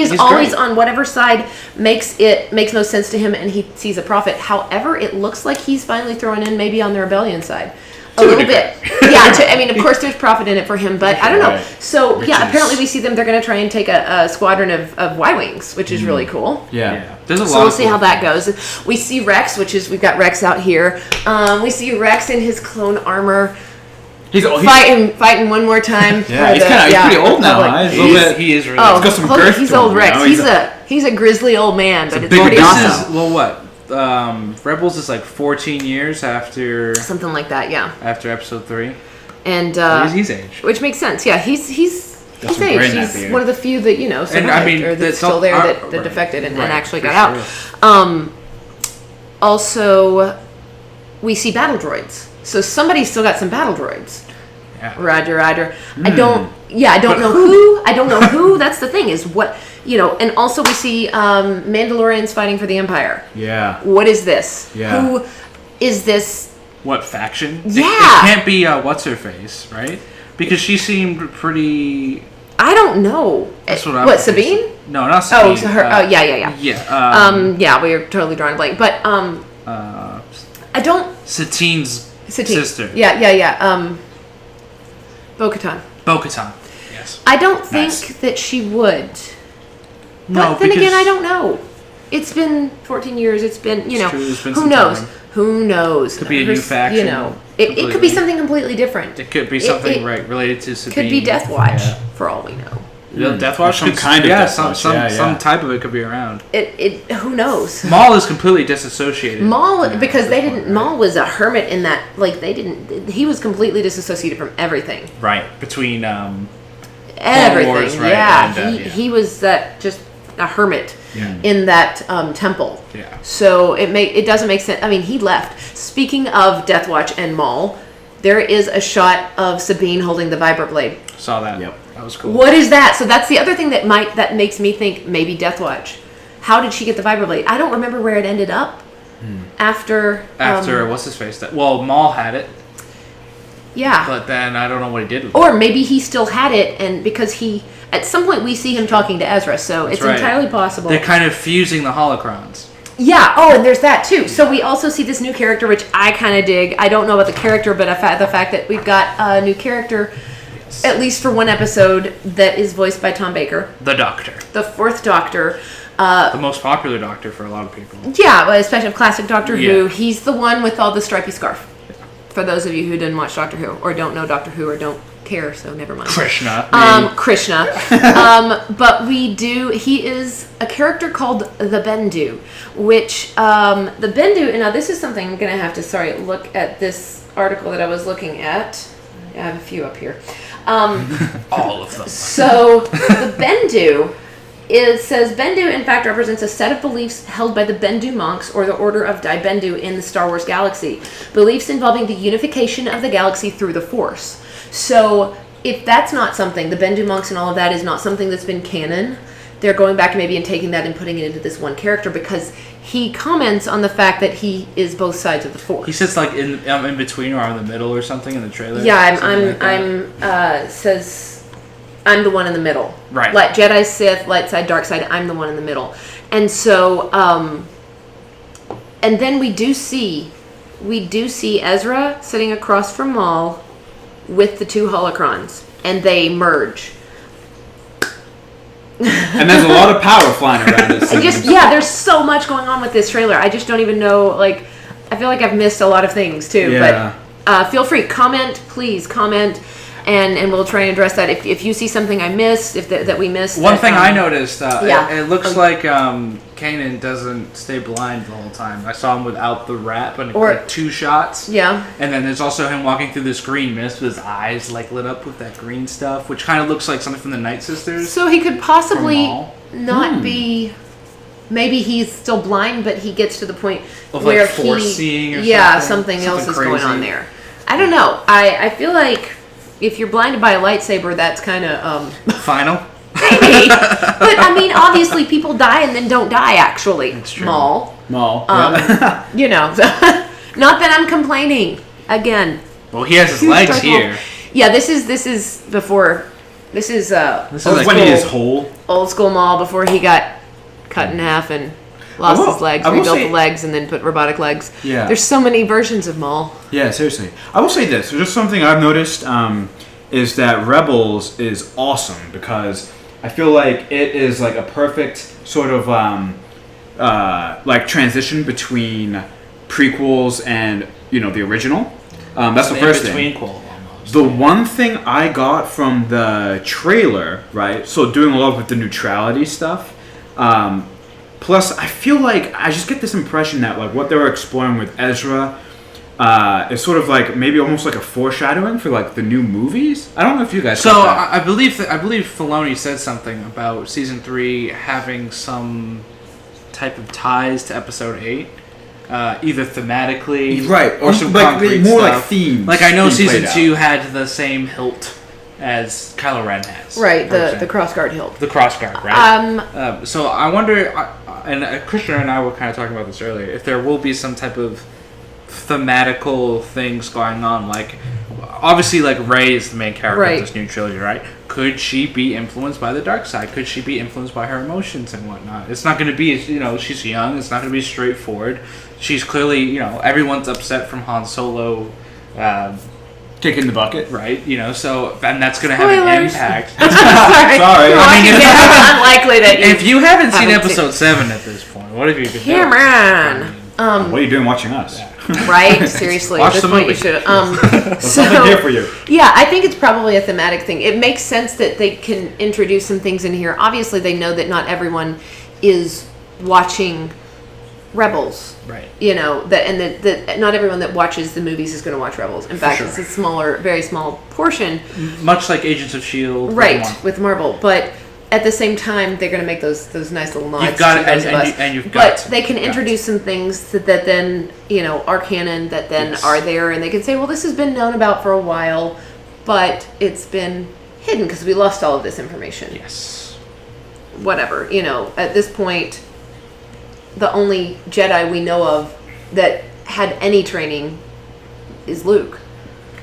is always on whatever side makes no sense to him, and he sees a profit. However, it looks like he's finally thrown in maybe on the rebellion side. A little bit. Yeah, of course there's profit in it for him, but I don't know. So, apparently we see them. They're going to try and take a squadron of Y-Wings, which is really cool. Yeah. There's a lot. So we'll see how that goes. We see Rex, we've got Rex out here. We see Rex in his clone armor. He's fighting one more time. Yeah, he's pretty old now. Huh? He is really old. He's got some girth he's old Rex. He's a grizzly old man, but it's pretty awesome. What? Rebels is like 14 years after something like that, yeah. After episode 3, and he's aged, which makes sense. Yeah, he's aged. He's one of the few that survived, or that's still there that defected and actually got out. Sure. Also, we see battle droids. So somebody's still got some battle droids. Yeah. Roger. I don't know who. I don't know who. That's the thing is what. And also we see Mandalorians fighting for the Empire. Yeah. What is this? Yeah. Who is this? What faction? Yeah. It can't be what's-her-face, right? Because she seemed pretty... I don't know. What, Sabine? No, not Sabine. Oh, so her... yeah. Yeah. We are totally drawing a blank. But, I don't... Satine's sister. Yeah. Bo-Katan. Yes. I don't think that she would... No, but then again, I don't know. It's been 14 years. It's been, who knows? Time. Who knows? Could be a new faction. It could be something completely different. It could be something related to Sabine. Could be Death Watch, for all we know. Death Watch, some kind of Death Watch. Some type of it could be around. Who knows? Maul is completely disassociated. Because they didn't. Maul was a hermit in that. Like they didn't. He was completely disassociated from everything. Right between everything. Wars, right? Yeah, and, he was that just a hermit in that temple. Yeah. So it doesn't make sense. I mean, he left. Speaking of Death Watch and Maul, there is a shot of Sabine holding the vibroblade. Saw that. Yep. That was cool. What is that? So that's the other thing that makes me think maybe Death Watch. How did she get the vibroblade? I don't remember where it ended up. After what's his face? Maul had it. Yeah. But then I don't know what he did with it. Or maybe he still had it, and because he... At some point, we see him talking to Ezra, so it's entirely possible. They're kind of fusing the holocrons. Yeah. Oh, and there's that too. So we also see this new character, which I kind of dig. I don't know about the character, but the fact that we've got a new character, at least for one episode, that is voiced by Tom Baker, the Doctor, the 4th Doctor, the most popular Doctor for a lot of people. Yeah, especially classic Doctor Who. He's the one with all the stripy scarf. For those of you who didn't watch Doctor Who, or don't know Doctor Who, or don't care, so never mind. Krishna. But he is a character called the Bendu, which the Bendu, and now this is something I'm going to have to look at this article that I was looking at. I have a few up here. All of them. So the Bendu says Bendu in fact represents a set of beliefs held by the Bendu monks or the Order of Dai Bendu in the Star Wars galaxy. Beliefs involving the unification of the galaxy through the Force. So if that's not something, the Bendu monks and all of that is not something that's been canon, they're going back maybe and taking that and putting it into this one character because he comments on the fact that he is both sides of the Force. He says like I'm in between or I'm in the middle or something in the trailer. Yeah, says I'm the one in the middle. Right. Like Jedi, Sith, light side, dark side, I'm the one in the middle. And so and then we do see Ezra sitting across from Maul with the 2 holocrons, and they merge. And there's a lot of power flying around this. And there's so much going on with this trailer. I just don't even know. Like, I feel like I've missed a lot of things too. Yeah. But feel free, please comment. and we'll try and address that. If you see something I missed, that we missed. One thing I noticed, it looks like Kanan doesn't stay blind the whole time. I saw him without the wrap and like 2 shots. Yeah. And then there's also him walking through this green mist with his eyes like lit up with that green stuff, which kind of looks like something from the Night Sisters. So he could possibly not be. Maybe he's still blind, but he gets to the point of where like foreseeing or something else is crazy. going on there. I don't know. I feel like if you're blinded by a lightsaber, that's kind of final. Maybe, but I mean, obviously, people die and then don't die. Actually, That's true. Maul. Yeah. You know, not that I'm complaining. Again. Well, he has his legs here. Yeah, this is before. This is like when he is whole. Old school Maul before he got cut in half and lost his legs, rebuilt the legs, and then put robotic legs. Yeah. There's so many versions of Maul. Yeah, seriously. I will say this. Just something I've noticed is that Rebels is awesome because I feel like it is like a perfect sort of like transition between prequels and the original. That's the first thing. The one thing I got from the trailer, right? So doing a lot with the neutrality stuff. Plus, I feel like I just get this impression that like what they were exploring with Ezra is sort of like maybe almost like a foreshadowing for like the new movies. I don't know if you guys. So I believe Filoni said something about season 3 having some type of ties to episode 8. Either thematically, right, or some like concrete more stuff. like themes. Like I know season 2 had the same hilt as Kylo Ren has. Right, the crossguard hilt. The crossguard, right? So I wonder, and Christian and I were kind of talking about this earlier, if there will be some type of thematical things going on. Like, obviously, like Rey is the main character of this new trilogy, right? Could she be influenced by the dark side? Could she be influenced by her emotions and whatnot? It's not going to be, she's young. It's not going to be straightforward. She's clearly, everyone's upset from Han Solo. Kicking the bucket, right? So and that's going to have an impact. Sorry. I mean, it's unlikely that if you haven't seen episode 7 at this point, what have you been doing? Cameron. What are you doing watching us? Right? Seriously, watch at this the point movie. you should. There's something here for you. Yeah, I think it's probably a thematic thing. It makes sense that they can introduce some things in here. Obviously, they know that not everyone is watching Rebels, right? That not everyone that watches the movies is going to watch Rebels. In fact, it's a very small portion. Much like Agents of S.H.I.E.L.D. Right, with Marvel. But at the same time, they're going to make those nice little nods. You've got it, but they can introduce some things that then are canon that then are there, and they can say, well, this has been known about for a while, but it's been hidden because we lost all of this information. Yes. Whatever, at this point, the only Jedi we know of that had any training is Luke.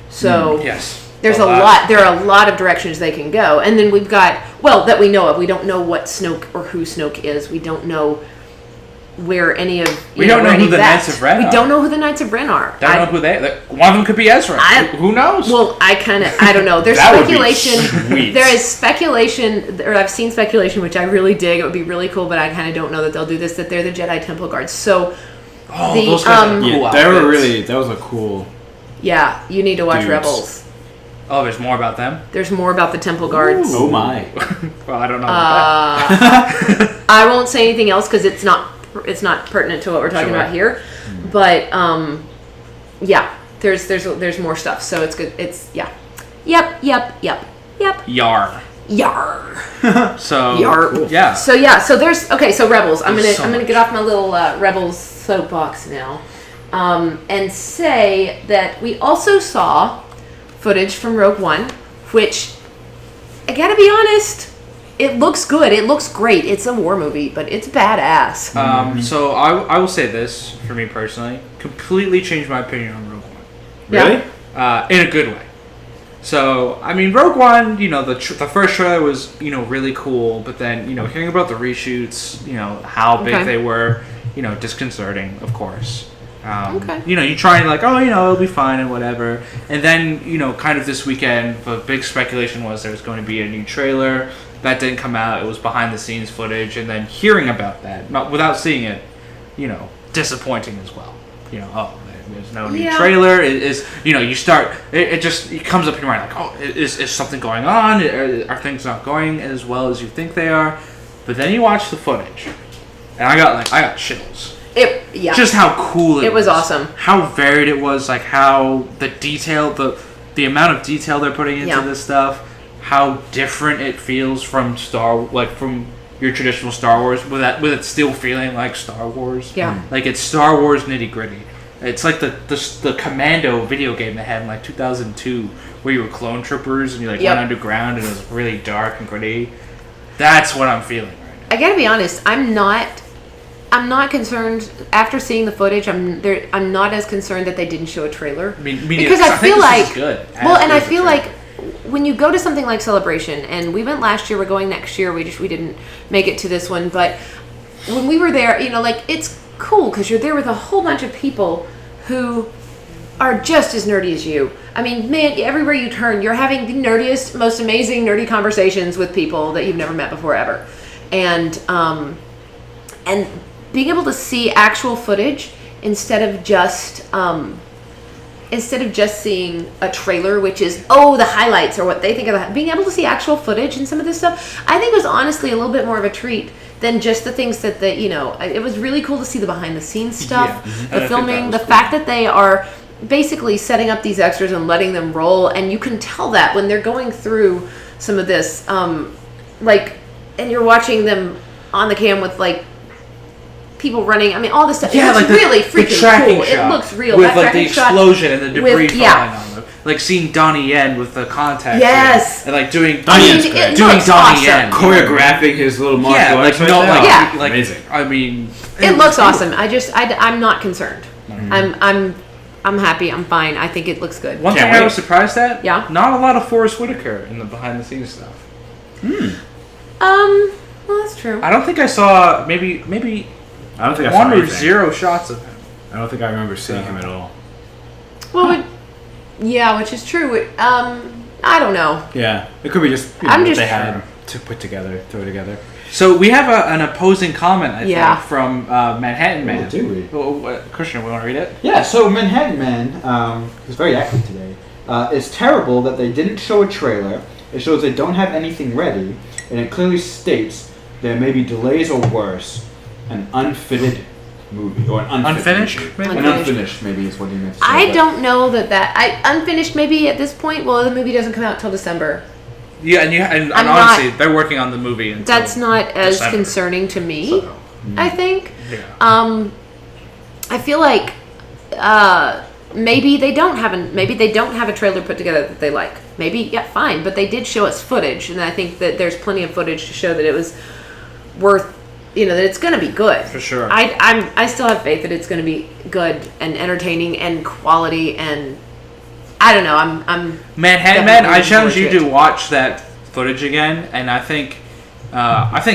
So there's there are a lot of directions they can go. And then we've got, that we know of. We don't know what Snoke or who Snoke is. We don't know where any of we don't know who the Knights of Ren are. We don't know who the Knights of Ren are. Don't know who one of them could be Ezra. Who knows? Well, I don't know. There's speculation. There is speculation, or I've seen speculation, which I really dig. It would be really cool, but I kind of don't know that they'll do this. That they're the Jedi Temple Guards. So, those guys are cool. They were really. That was a cool. Yeah, you need to watch Rebels. Oh, there's more about them? There's more about the Temple Guards. Ooh. Oh my. Well, I don't know about that. I won't say anything else because it's not pertinent to what we're talking about here. But there's more stuff. So it's good. It's Yep. Yar. So Yar. Cool. Yeah. So there's so Rebels. I'm gonna get off my little Rebels soapbox now. And say that we also saw footage from Rogue One, which I gotta be honest, it looks good. It looks great. It's a war movie, but it's badass. So I will say this for me personally, completely changed my opinion on Rogue One. Really? In a good way. So I mean, Rogue One, the first trailer was really cool, but then hearing about the reshoots, how big they were, disconcerting, of course. You try and it'll be fine and whatever. And then, kind of this weekend, the big speculation was there was going to be a new trailer. That didn't come out. It was behind the scenes footage. And then hearing about that, without seeing it, disappointing as well. There's no new trailer. It is, you start. It comes up in your mind like, oh, is something going on? Are things not going as well as you think they are? But then you watch the footage, and I got chills. Just how cool it was. It was awesome. How varied it was. Like how the detail, the amount of detail they're putting into this stuff. How different it feels from from your traditional Star Wars, with it still feeling like Star Wars. Yeah. Like it's Star Wars nitty gritty. It's like the Commando video game they had in like 2002, where you were clone troopers and you went underground and it was really dark and gritty. That's what I'm feeling right now. I gotta be honest. I'm not concerned after seeing the footage. I'm not as concerned that they didn't show a trailer. Because I feel like good. I feel like when you go to something like Celebration, and we went last year, we're going next year. We didn't make it to this one, but when we were there, it's cool because you're there with a whole bunch of people who are just as nerdy as you. I mean, man, everywhere you turn, you're having the nerdiest, most amazing nerdy conversations with people that you've never met before ever, and being able to see actual footage instead of just seeing a trailer, which is the highlights or what they think of the, being able to see actual footage and some of this stuff, I think was honestly a little bit more of a treat than just the things that it was really cool to see the behind the scenes stuff, the filming, the fact that they are basically setting up these extras and letting them roll, and you can tell that when they're going through some of this, and you're watching them on the cam with people running. I mean, all this stuff. Yeah, it looks really freaking cool. It looks real. With the explosion and the debris falling on them. Like seeing Donnie Yen with the contact. Yes. And doing Donnie Donnie Yen. Choreographing his little martial arts. Amazing. I mean, it looks awesome. I'm not concerned. Mm-hmm. I'm happy. I'm fine. I think it looks good. One thing I was surprised at. Yeah. Not a lot of Forrest Whitaker in the behind the scenes stuff. Well, that's true. I don't think I saw maybe. I don't think I saw one or zero shots of him. I don't think I remember seeing him at all. Well, which is true. I don't know. Yeah, it could be just what they had to put together, throw together. So we have an opposing comment, I think, from Manhattan Man. Do we? Christian, we want to read it? Yeah. So Manhattan Man, who's very active today, it's terrible that they didn't show a trailer. It shows they don't have anything ready, and it clearly states there may be delays or worse. An unfitted movie, or an unfinished movie. An unfinished, maybe is what he meant to say. I don't know that unfinished maybe at this point. Well, the movie doesn't come out till December. Yeah, and honestly, they're working on the movie. That's not as concerning to me. So, I think. Yeah. I feel like maybe they don't have a trailer put together that they like. Maybe fine, but they did show us footage, and I think that there's plenty of footage to show that it was worth. That it's going to be good. For sure. I still have faith that it's going to be good and entertaining and quality, and I don't know. I'm Manhattan Man. I challenge you to watch that footage again, and I think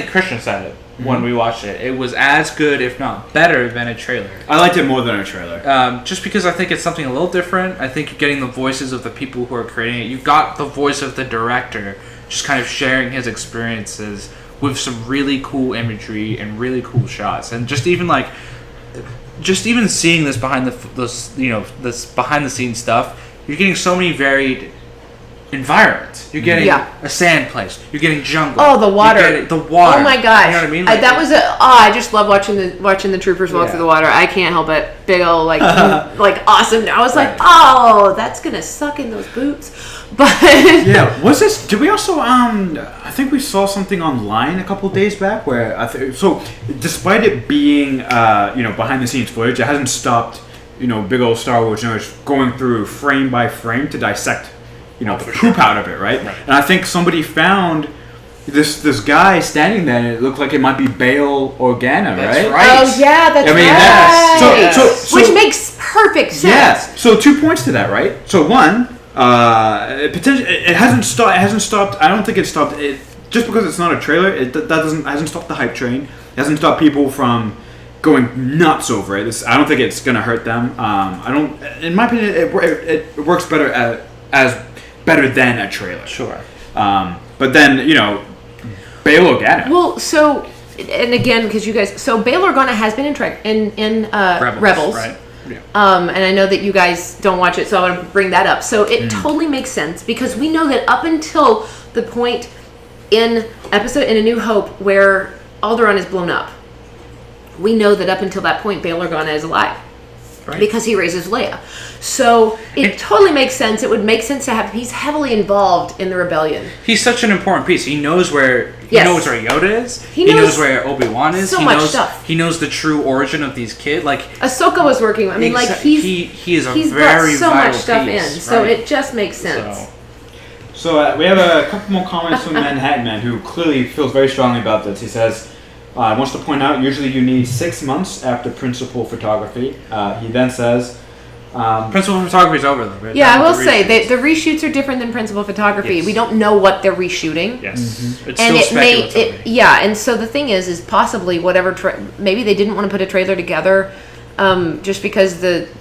Christian said it when we watched it. It was as good, if not better, than a trailer. I liked it more than a trailer. Just because I think it's something a little different. I think you're getting the voices of the people who are creating it. You've got the voice of the director, just kind of sharing his experiences with some really cool imagery and really cool shots, and just even seeing this behind this behind the scenes stuff, you're getting so many varied environments. You're getting a sand place. You're getting jungle. Oh, the water. The water. Oh my gosh. You know what I mean? That was I just love watching the troopers walk through the water. I can't help it. Big old awesome. I was like, oh, that's gonna suck in those boots. But was this? Did we also? I think we saw something online a couple of days back where despite it being behind the scenes footage, it hasn't stopped big old Star Wars nerds going through frame by frame to dissect the poop out of it, right? And I think somebody found this guy standing there, and it looked like it might be Bail Organa, right? Oh yeah, that's right. So, which makes perfect sense. Yeah. So 2 points to that, right? So one. It hasn't stopped. I don't think it stopped. Just because it's not a trailer, hasn't stopped the hype train. It hasn't stopped people from going nuts over it. I don't think it's gonna hurt them. In my opinion, it works better as better than a trailer. Sure. But then Bail Organa. Well, so and again, because you guys, Bail Organa has been in Rebels. Right. Yeah. And I know that you guys don't watch it, so I want to bring that up. So it totally makes sense because we know that up until the point in A New Hope where Alderaan is blown up, we know that up until that point, Bail Organa is alive. Right. Because he raises Leia. So it totally makes sense. It would make sense to have... He's heavily involved in the rebellion. He's such an important piece. He knows where... He knows where Yoda is. He knows where Obi-Wan is. So much stuff. He knows the true origin of these kids. Like Ahsoka was working... I mean, he is a he's very got so vital much stuff piece, in. So it just makes sense. So we have a couple more comments from Manhattan Man, who clearly feels very strongly about this. He says... wants to point out, usually you need 6 months after principal photography. He then says... principal photography is over, though, right? Yeah, I will say, the reshoots are different than principal photography. Yes. We don't know what they're reshooting. Yes. Mm-hmm. It's and still speculative. And so the thing is possibly whatever... maybe they didn't want to put a trailer together just because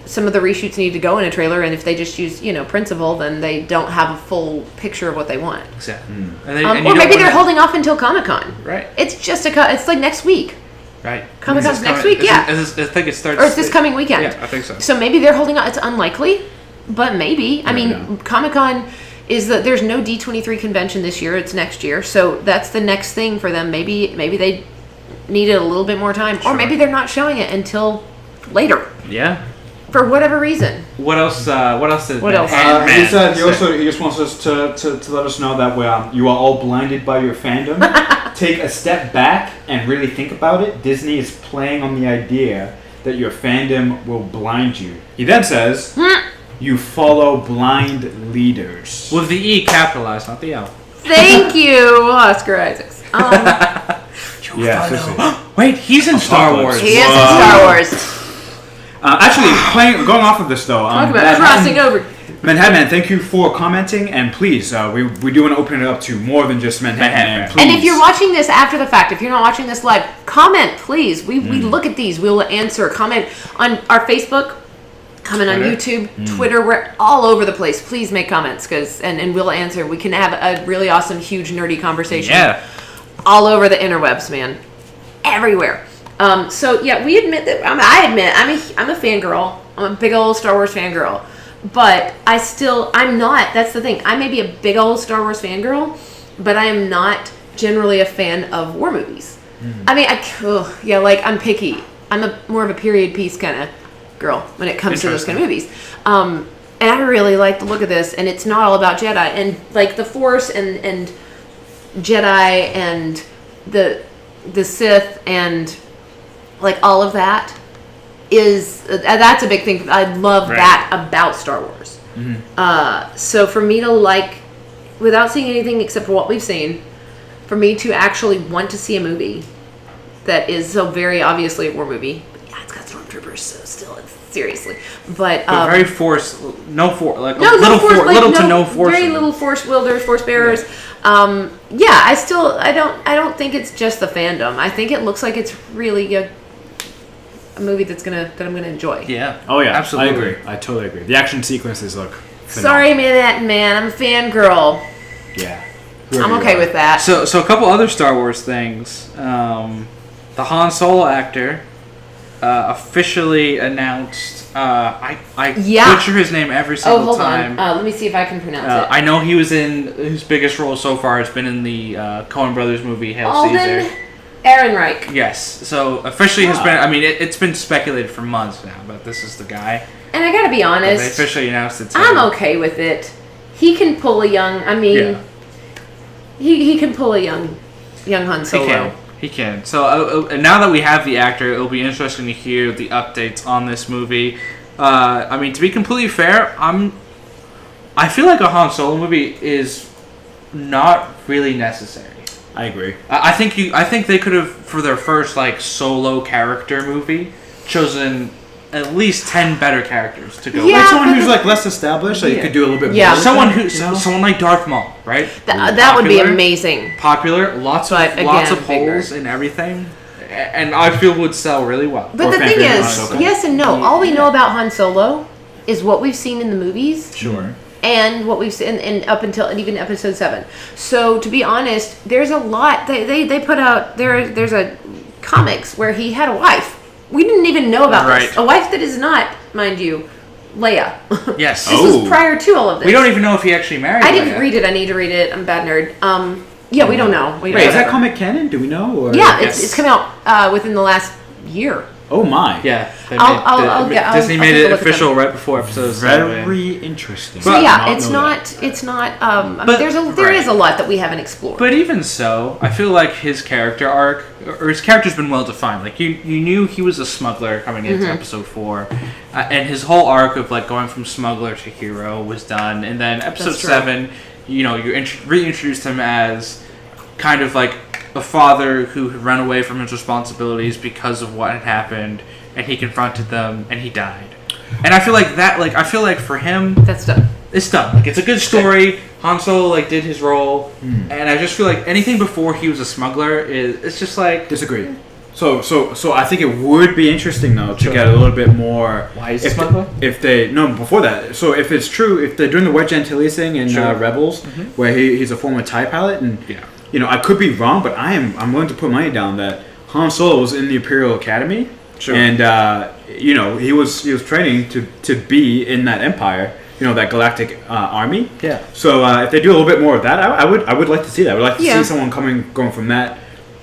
some of the reshoots need to go in a trailer, and if they just use, principal, then they don't have a full picture of what they want. Exactly. Or maybe they're holding off until Comic-Con. Right. It's just it's like next week. Right. Comic-Con's next week, yeah. I think it starts... Or it's this coming weekend. Yeah, I think so. So maybe they're holding on. It's unlikely, but maybe. I mean, Comic-Con is that there's no D23 convention this year. It's next year. So that's the next thing for them. Maybe they needed a little bit more time. Sure. Or maybe they're not showing it until later. Yeah. For whatever reason. What else? What else? He said he just wants us to let us know that you are all blinded by your fandom. Take a step back and really think about it. Disney is playing on the idea that your fandom will blind you. He then says, you follow blind leaders. With the E capitalized, not the L. Thank you, Oscar Isaacs. Wait, he's in Star Wars. He is in Star Wars. Actually, going off of this though, talk about crossing over. Manhattan, thank you for commenting, and please, we do want to open it up to more than just Manhattan. And if you're watching this after the fact, if you're not watching this live, comment, please. We look at these. We'll answer. Comment on our Facebook. Comment on YouTube, Twitter. We're all over the place. Please make comments, and we'll answer. We can have a really awesome, huge, nerdy conversation. Yeah. All over the interwebs, man. Everywhere. So yeah, we admit that. I admit I'm a fangirl. I'm a big old Star Wars fangirl. But I'm not. That's the thing. I may be a big old Star Wars fangirl, but I am not generally a fan of war movies. I mean, I'm picky. I'm more of a period piece kind of girl when it comes to those kind of movies. And I really like the look of this, and it's not all about Jedi. And like the Force and Jedi and the Sith and like all of that that's a big thing. I love that about Star Wars. So for me to like, without seeing anything except for what we've seen, for me to actually want to see a movie that is so very obviously a war movie. But yeah, it's got stormtroopers, so still, seriously. But very force, no force, like no force, little to no force. Very little force wielders, force bearers. Yeah. I don't think it's just the fandom. I think it looks like it's really a movie that I'm gonna enjoy. Yeah. Oh yeah. Absolutely. I agree. I totally agree. The action sequences look phenomenal. Sorry, man. I'm a fangirl. Yeah. I'm okay with that. So a couple other Star Wars things. The Han Solo actor officially announced. I butcher his name every single time. On. Let me see if I can pronounce it. I know he was in his biggest role so far has been in the Coen Brothers movie Hail Alden Caesar. Ehrenreich. Yes. So officially has been. I mean, it's been speculated for months now, but this is the guy. And I gotta be honest. They officially announced it. I'm okay with it. He can pull a young. I mean, he can pull a young Han Solo. He can. So now that we have the actor, it'll be interesting to hear the updates on this movie. I mean, to be completely fair, I feel like a Han Solo movie is not really necessary. I agree. I think they could have, for their first like solo character movie, chosen at least 10 better characters to go. Yeah, like someone who's like less established, so you could do a little bit more. Someone like Darth Maul, right? That would be amazing. Popular, lots of holes in everything, and I feel would sell really well. But the thing is, yes and no. All we know about Han Solo is what we've seen in the movies. Sure. And what we've seen, and up until and even episode 7. So to be honest, there's a lot. They put out there's a comics where he had a wife. We didn't even know about this. A wife that is not mind you, Leia. Yes. This was prior to all of this. We don't even know if he actually married I didn't Leia. read it. I need to read it. I'm a bad nerd. Yeah, we don't know. Wait, is that comic canon? Do we know? Or? Yeah, it's come out within the last year. Oh my! Yeah, Disney made it official right before episode 7. Very interesting. So yeah, it's not. I mean, there is a lot that we haven't explored. But even so, I feel like his character arc, or his character's been well defined. Like you knew he was a smuggler coming into episode 4, and his whole arc of like going from smuggler to hero was done. And then episode 7, you reintroduced him as kind of like a father who had run away from his responsibilities because of what had happened, and he confronted them, and he died. And I feel like that, I feel like for him, that's done. It's done. Like, it's a good story. Han Solo, did his role, and I just feel like anything before he was a smuggler it's just like... Disagree. So I think it would be interesting, though, to get a little bit more... Why is he a smuggler? Before that. So if it's true, if they're doing the Wedge Antilles thing in Rebels, where he's a former TIE pilot, and... Yeah. I could be wrong, but I'm willing to put money down that Han Solo was in the Imperial Academy, and he was training to be in that Empire, that galactic army. Yeah. So if they do a little bit more of that, I would like to see that. I would like to see someone going from that,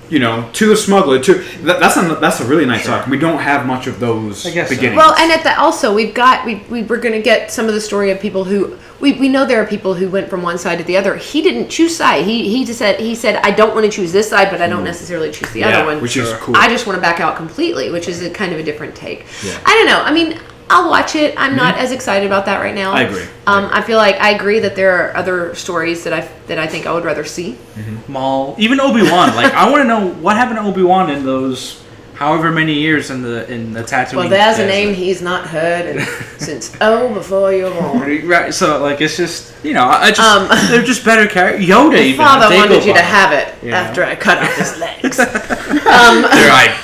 to the smuggler. That's a really nice arc. We don't have much of those beginnings. Well, and at that also we're going to get some of the story of people who we know there are people who went from one side to the other. He didn't choose side. He said I don't want to choose this side, but I don't necessarily choose the other one. Which is cool. I just want to back out completely, which is a kind of a different take. Yeah. I don't know. I mean, I'll watch it. I'm not as excited about that right now. I agree. I feel like I agree that there are other stories that I think I would rather see. Maul, even Obi-Wan. I want to know what happened to Obi-Wan in those however many years in the Tatooine. Well, there's a name he's not heard since before you're born. Right. So it's just they're just better characters. Yoda My even. Father wanted you to have it after I cut off his legs. They're like.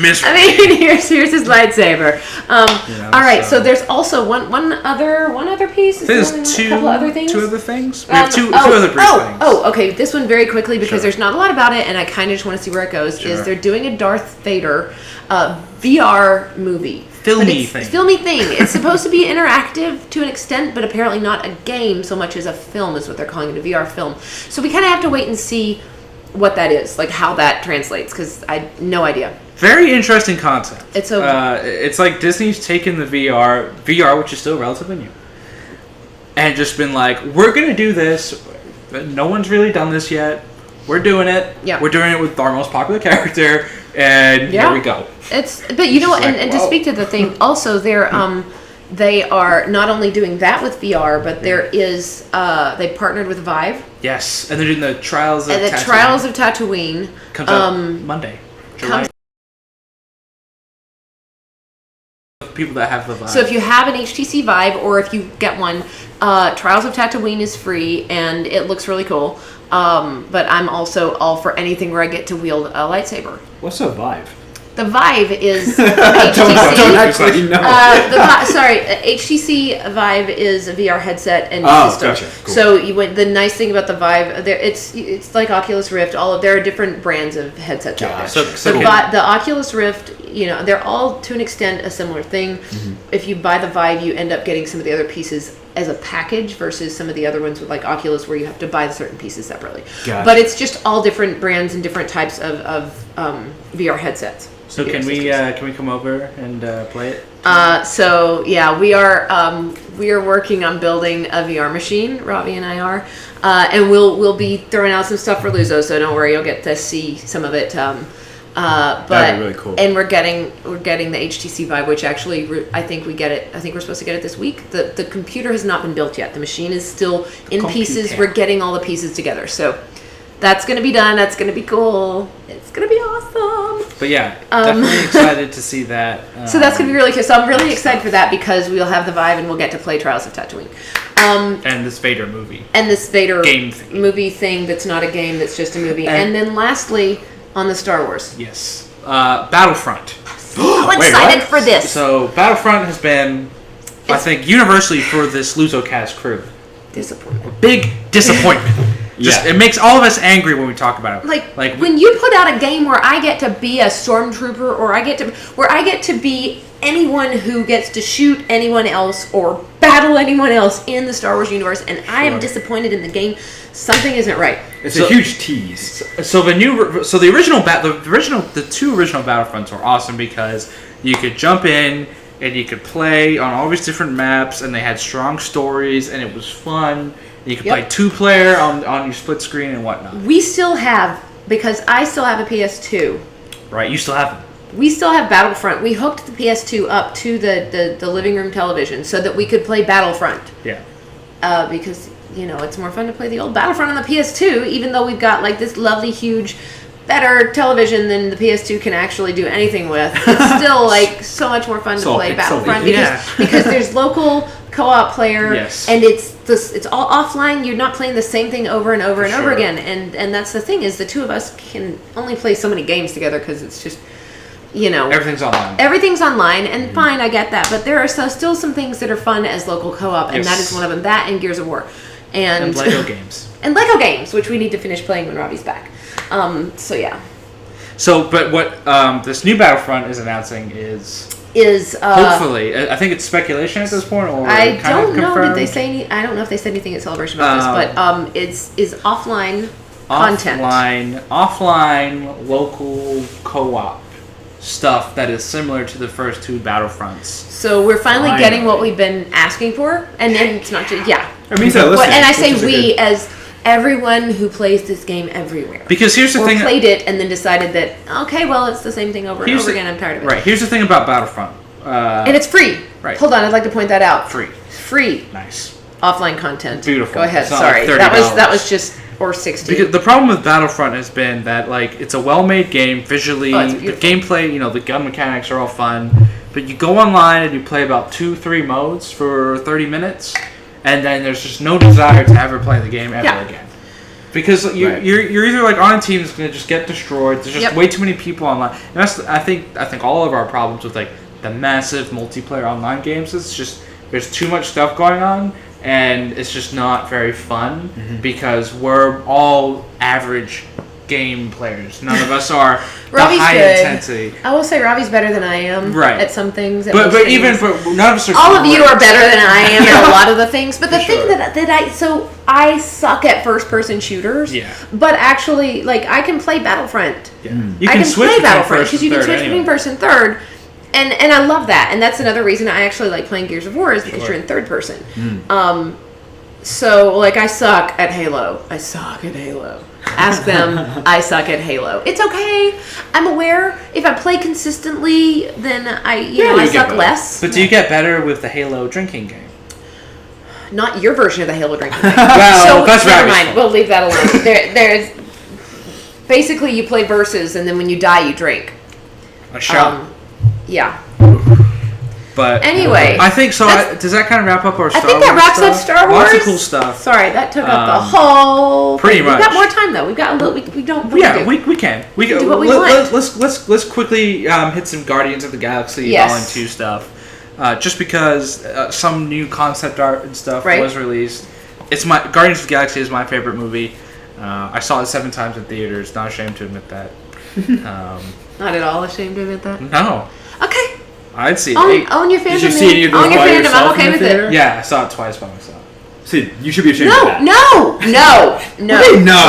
I mean, here's his lightsaber. All right, so there's also one other piece. There's a couple other things. Two other things. We have two other brief things. Okay. This one very quickly because there's not a lot about it, and I kind of just want to see where it goes. Is they're doing a Darth Vader VR movie. Filmy thing. It's supposed to be interactive to an extent, but apparently not a game so much as a film is what they're calling it, a VR film. So we kind of have to wait and see what that is, like how that translates, because I have no idea. Very interesting concept. It's like Disney's taken the VR, which is still relatively new, and just been like, we're going to do this. No one's really done this yet. We're doing it. Yeah. We're doing it with our most popular character, and here we go. But you know what, and to speak to the thing, also they are not only doing that with VR, but there is they partnered with Vive. Yes, and they're doing the Trials of Tatooine. And the Trials of Tatooine comes out Monday. July. People that have the Vive. So if you have an HTC Vive, or if you get one, Trials of Tatooine is free, and it looks really cool. But I'm also all for anything where I get to wield a lightsaber. What's a Vive? The Vive is HTC. Don't actually know. HTC Vive is a VR headset and system. Gotcha. Cool. So the nice thing about the Vive, it's like Oculus Rift. There are different brands of headsets out there. The Oculus Rift, they're all to an extent a similar thing. Mm-hmm. If you buy the Vive, you end up getting some of the other pieces as a package versus some of the other ones with like Oculus where you have to buy certain pieces separately. Gotcha. But it's just all different brands and different types of VR headsets. So can we come over and play it? We are working on building a VR machine. Robbie and I are, and we'll be throwing out some stuff for Luzo. So don't worry, you'll get to see some of it. That'd be really cool. And we're getting the HTC Vive, which actually I think we get it. I think we're supposed to get it this week. The computer has not been built yet. The machine is still in pieces. We're getting all the pieces together. So that's going to be done. That's going to be cool. It's going to be awesome. But yeah, definitely excited to see that. So that's going to be really cool. So I'm really excited for that because we'll have the Vive and we'll get to play Trials of Tatooine. And this Vader movie. And this Vader game thing. Movie thing that's not a game, that's just a movie. And then lastly, on the Star Wars. Yes. Battlefront. I'm excited for this. So Battlefront has been, I think, universally for this LuZoCast crew. Disappointment. Big disappointment. It makes all of us angry when we talk about it. Like when you put out a game where I get to be a stormtrooper, or where I get to be anyone who gets to shoot anyone else or battle anyone else in the Star Wars universe, and I am disappointed in the game. Something isn't right. It's a huge tease. So the two original Battlefronts were awesome because you could jump in and you could play on all these different maps, and they had strong stories, and it was fun. You could play 2-player on your split screen and whatnot. We still have, because I still have a PS2. Right, you still have them. We still have Battlefront. We hooked the PS2 up to the living room television so that we could play Battlefront. Yeah. Because, it's more fun to play the old Battlefront on the PS2, even though we've got, like, this lovely, huge, better television than the PS2 can actually do anything with. It's still, like, so much more fun to play Battlefront because there's local co-op player, and it's all offline. You're not playing the same thing over and over and over again. And that's the thing, is the two of us can only play so many games together because it's just... everything's online. Everything's online, and fine, I get that. But there are still some things that are fun as local co-op, and that is one of them. That and Gears of War, and Lego games, which we need to finish playing when Robbie's back. So yeah. So, but what this new Battlefront is announcing is hopefully, I think it's speculation at this point, or I kind don't of know. confirmed. Did they say I don't know if they said anything at Celebration about this, but is offline content, offline local co-op stuff that is similar to the first two Battlefronts. So we're finally getting what we've been asking for, and then it's not just It means and I say we as everyone who plays this game everywhere. Because here's the thing: played it and then decided that it's the same thing over and over again. I'm tired of it. Right. Here's the thing about Battlefront, and it's free. Right. Hold on, I'd like to point that out. Free. Nice. Offline content. Beautiful. Go ahead. It's not Sorry, like that was just. Or 60. Because the problem with Battlefront has been that, like, it's a well-made game visually. The gameplay, the gun mechanics are all fun. But you go online and you play about 2-3 modes for 30 minutes, and then there's just no desire to ever play the game ever again. Because you're either like on a team that's going to just get destroyed. There's just way too many people online, and that's I think all of our problems with like the massive multiplayer online games. It's just there's too much stuff going on. And it's just not very fun because we're all average game players. None of us are the high intensity. I will say Robbie's better than I am at some things. But even for none of us are. All of you are better than I am at a lot of the things. But the thing that I suck at first person shooters. Yeah. But actually, like, I can play Battlefront. Yeah. You can switch play Battlefront because you can switch between first and third. And I love that, and that's another reason I actually like playing Gears of War is because you're in third person. So, like, I suck at Halo. Ask them. I suck at Halo. It's okay. I'm aware. If I play consistently, then I suck less. But do you get better with the Halo drinking game? Not your version of the Halo drinking game. Well, that's never mind. We'll leave that alone. There's basically you play versus, and then when you die, you drink. A shot. Yeah. But anyway, I think so. Does that kind of wrap up our Star Wars? I think that wraps up Star Wars. Lots of cool stuff. Sorry, that took up the whole. Pretty much. We've got more time though. We've got a little. We don't. We can. We can do what we want. Let's quickly hit some Guardians of the Galaxy Volume 2 stuff. Just because some new concept art and stuff was released. It's Guardians of the Galaxy is my favorite movie. I saw it 7 times in theaters. Not ashamed to admit that. Not at all ashamed to admit that. No. Okay. I'd see it. Own your fandom. Did you see any of those own your fandom. I'm okay with it. Yeah, I saw it twice by myself. See, you should be ashamed of that. No. No.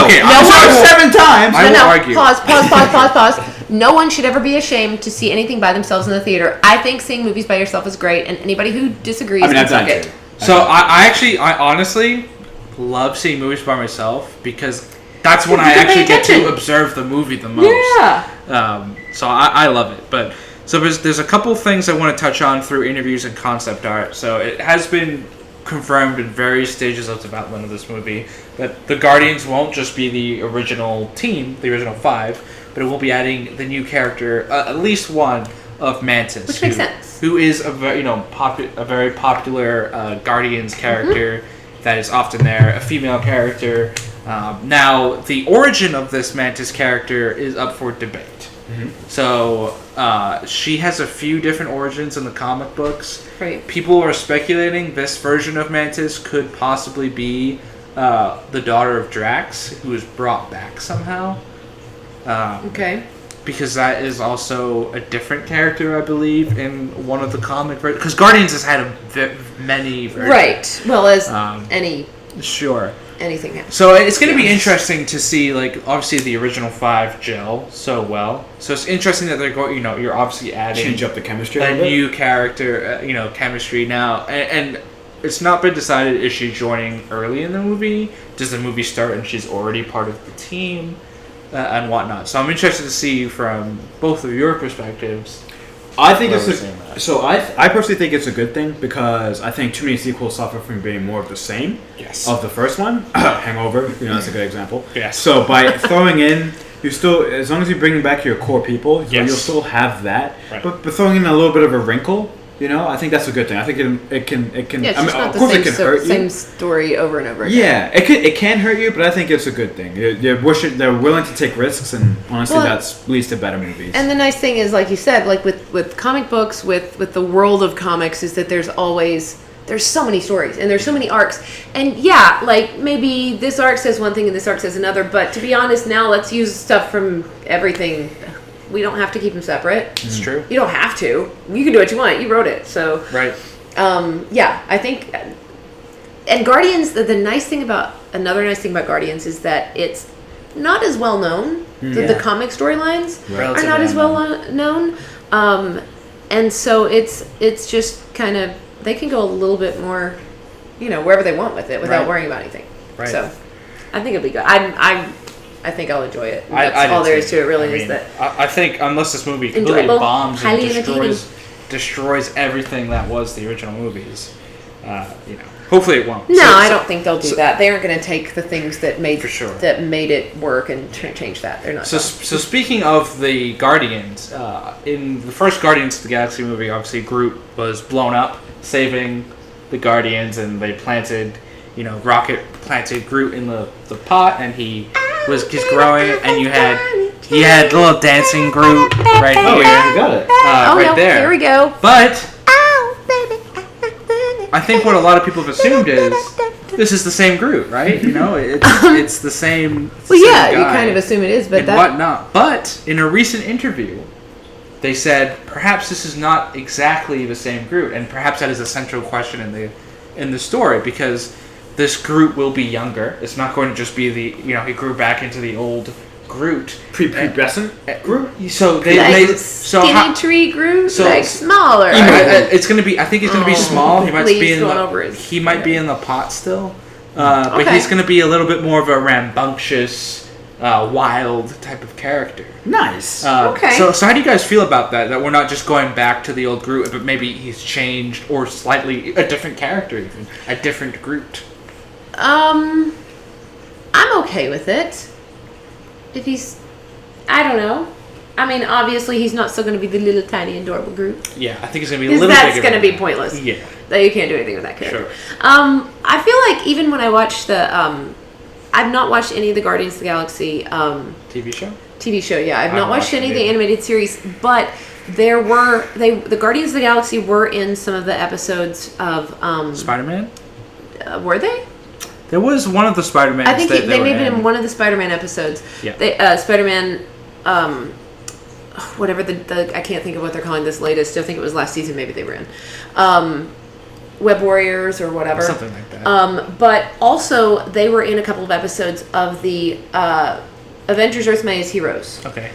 Okay, I saw it 7 times. I will argue. Pause. No one should ever be ashamed to see anything by themselves in the theater. I think seeing movies by yourself is great, and anybody who disagrees can suck it. So I honestly love seeing movies by myself because that's when I actually get to observe the movie the most. Yeah. So I love it, but. So there's a couple things I want to touch on through interviews and concept art. So it has been confirmed in various stages of development of this movie that the Guardians won't just be the original team, the original 5, but it will be adding the new character, at least one, of Mantis, which makes sense. Who is a very popular Guardians character that is often there, a female character. Now the origin of this Mantis character is up for debate. So she has a few different origins in the comic books. Right. People are speculating this version of Mantis could possibly be the daughter of Drax, who is brought back somehow. Okay. because that is also a different character, I believe, in one of the comic versions. Because Guardians has had many versions. Right. Well, as any... Sure. Anything happens. So it's going to be interesting to see, like, obviously the original 5 gel so well. So it's interesting that they're going, you're obviously adding... Change up the chemistry a new character, chemistry now. And it's not been decided, is she joining early in the movie? Does the movie start and she's already part of the team? And whatnot. So I'm interested to see from both of your perspectives. I think I personally think it's a good thing because I think too many sequels suffer from being more of the same. Yes. Of the first one, Hangover, that's a good example. Yes. So by throwing in, you still, as long as you're bringing back your core people, you'll still have that. Right. But throwing in a little bit of a wrinkle, I think that's a good thing. I think it can. Yeah, it's not the same story over and over again. Yeah, it can hurt you, but I think it's a good thing. They're willing to take risks, and honestly, that leads to better movies. And the nice thing is, like you said, like with comic books, with the world of comics, is that there's so many stories and there's so many arcs. And yeah, like maybe this arc says one thing and this arc says another, but to be honest, now let's use stuff from everything. We don't have to keep them separate. It's true. You don't have to. You can do what you want. You wrote it. So right. Yeah, I think. And Guardians, another nice thing about Guardians is that it's not as well known. The comic storylines are not as well known. And so it's just kind of, they can go a little bit more, wherever they want with it without worrying about anything. Right. So I think it'll be good. I think I'll enjoy it. That's all there is to it, really, is that... I think, unless this movie completely bombs and destroys everything that was the original movies, hopefully it won't. No, I don't think they'll do that. They aren't going to take the things that made it work and change that. They're not. So speaking of the Guardians, in the first Guardians of the Galaxy movie, obviously Groot was blown up, saving the Guardians, and they planted... Rocket planted Groot in the pot, and he was just growing, and you had the little dancing Groot right here. You got it. Right there. Here we go. But I think what a lot of people have assumed is this is the same Groot, right? It's the same. Well, yeah, you kind of assume it is, but whatnot. But in a recent interview, they said perhaps this is not exactly the same Groot, and perhaps that is a central question in the story, because this Groot will be younger. It's not going to just be he grew back into the old Groot. Prepubescent Groot? So skinny tree Groot? Smaller. It's going to be, I think he's going to be small. He might be in the pot still. But he's going to be a little bit more of a rambunctious, wild type of character. Nice. Okay. So how do you guys feel about that? That we're not just going back to the old Groot, but maybe he's changed, or slightly a different character even. A different Groot. I'm okay with it. If he's, I don't know. I mean, obviously, he's not still going to be the little tiny adorable Groot. Yeah, I think he's going to be a little bigger. That's going to be pointless. Yeah. That you can't do anything with that character. Sure. I feel like even when I watched the, I've not watched any of the Guardians of the Galaxy TV show. TV show, yeah. I've not watched any of the animated series, but the Guardians of the Galaxy were in some of the episodes of Spider-Man. Were they? There was one of the Spider-Man. I think they may have been in one of the Spider-Man episodes. Yeah. Spider-Man, whatever I can't think of what they're calling this latest. I think it was last season. Maybe they were in Web Warriors or whatever. Something like that. But also they were in a couple of episodes of the Avengers: Earth's Mightiest Heroes. Okay.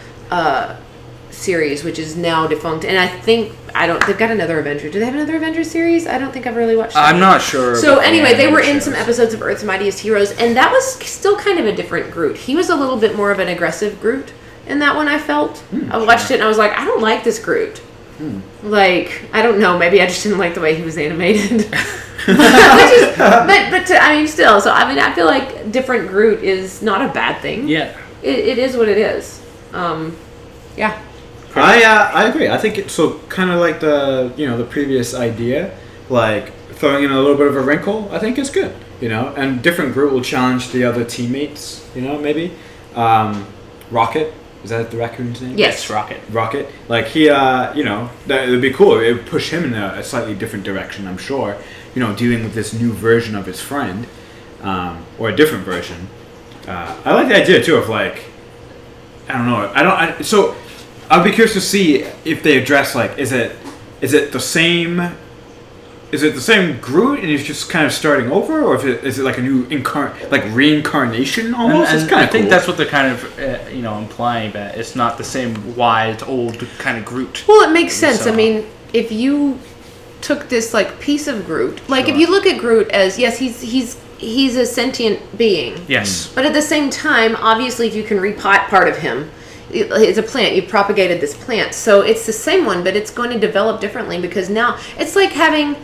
Series, which is now defunct, and I think they've got another Avenger. Do they have another Avengers series? I don't think I've really watched that. I'm not sure. So anyway, they were in some episodes of Earth's Mightiest Heroes, and that was still kind of a different Groot. He was a little bit more of an aggressive Groot in that one, I felt. I watched it and I was like, I don't like this Groot. Like, I don't know, maybe I just didn't like the way he was animated. Still, so I mean, I feel like different Groot is not a bad thing. Yeah. It is what it is. Yeah. I agree. I think it's so kind of like the previous idea, like throwing in a little bit of a wrinkle. I think it's good, and different Groot will challenge the other teammates, maybe. Rocket, is that the raccoon's name? Yes, Rocket. Rocket, like he, that would be cool. It would push him in a slightly different direction, I'm sure. Dealing with this new version of his friend, or a different version. I like the idea too of like, I don't know. So I'd be curious to see if they address like, is it the same? Is it the same Groot and he's just kind of starting over, or is it like a new reincarnation almost? And it's kind I of think cool. that's what they're kind of implying, that it's not the same wise old kind of Groot. Well, it makes sense. I mean, if you took this like piece of Groot, like if you look at Groot as he's a sentient being. Yes. But at the same time, obviously, if you can repot part of him, it's a plant. You've propagated this plant, so it's the same one, but it's going to develop differently because now it's like having.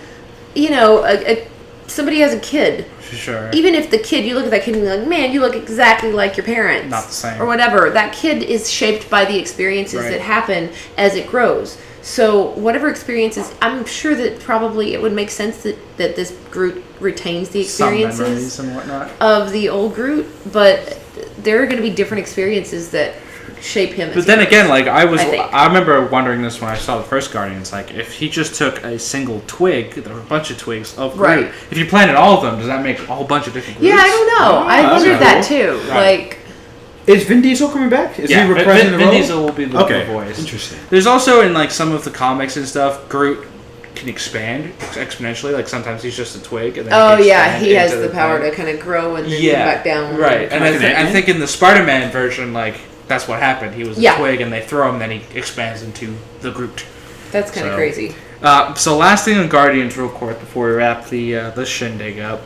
Somebody has a kid. Sure. Even if the kid, you look at that kid and you're like, man, you look exactly like your parents. Not the same. Or whatever. That kid is shaped by the experiences that happen as it grows. So whatever experiences, I'm sure that probably it would make sense that this Groot retains the experiences and whatnot of the old Groot, but there are going to be different experiences that shape him. But then again, like I remember wondering this when I saw the first Guardians. Like, if he just took a single twig, there were a bunch of twigs of Groot. Right. If you planted all of them, does that make a whole bunch of different Groots? Yeah, I don't know. I wondered that too. Right. Like, is Vin Diesel coming back? Is he reprising the role? Vin Diesel will be the voice. Interesting. There's also in like some of the comics and stuff, Groot can expand exponentially. Like sometimes he's just a twig, and then he has the power to kind of grow and then come back down. Right, and I think in the Spider-Man version, like. That's what happened. He was a twig, and they throw him, then he expands into the Groot. That's kind of crazy. So last thing on Guardians, real quick, before we wrap the shindig up,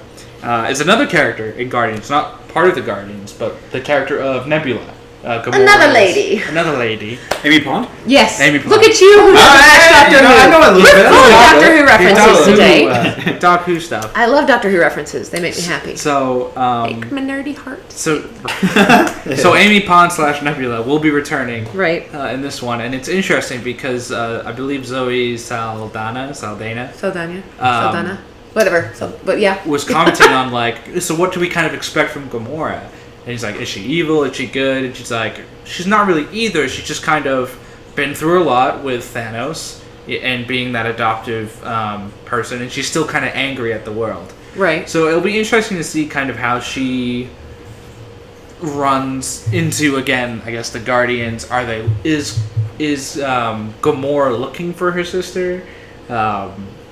is another character in Guardians, not part of the Guardians, but the character of Nebula. Another lady. Amy Pond? Yes. Amy Pond. Look at you who Doctor Who. I know a little bit. Full of Doctor Who references today. Doctor Who stuff. I love Doctor Who references. They make me happy. So, make my nerdy heart. So Amy Pond / Nebula will be returning in this one, and it's interesting because I believe Zoe Saldana, whatever. But yeah, was commenting on like, so what do we kind of expect from Gamora? And he's like, is she evil? Is she good? And she's like, she's not really either. She's just kind of been through a lot with Thanos and being that adoptive person, and she's still kind of angry at the world. Right. So it'll be interesting to see kind of how she runs into, again, I guess, the Guardians. Is Gamora looking for her sister?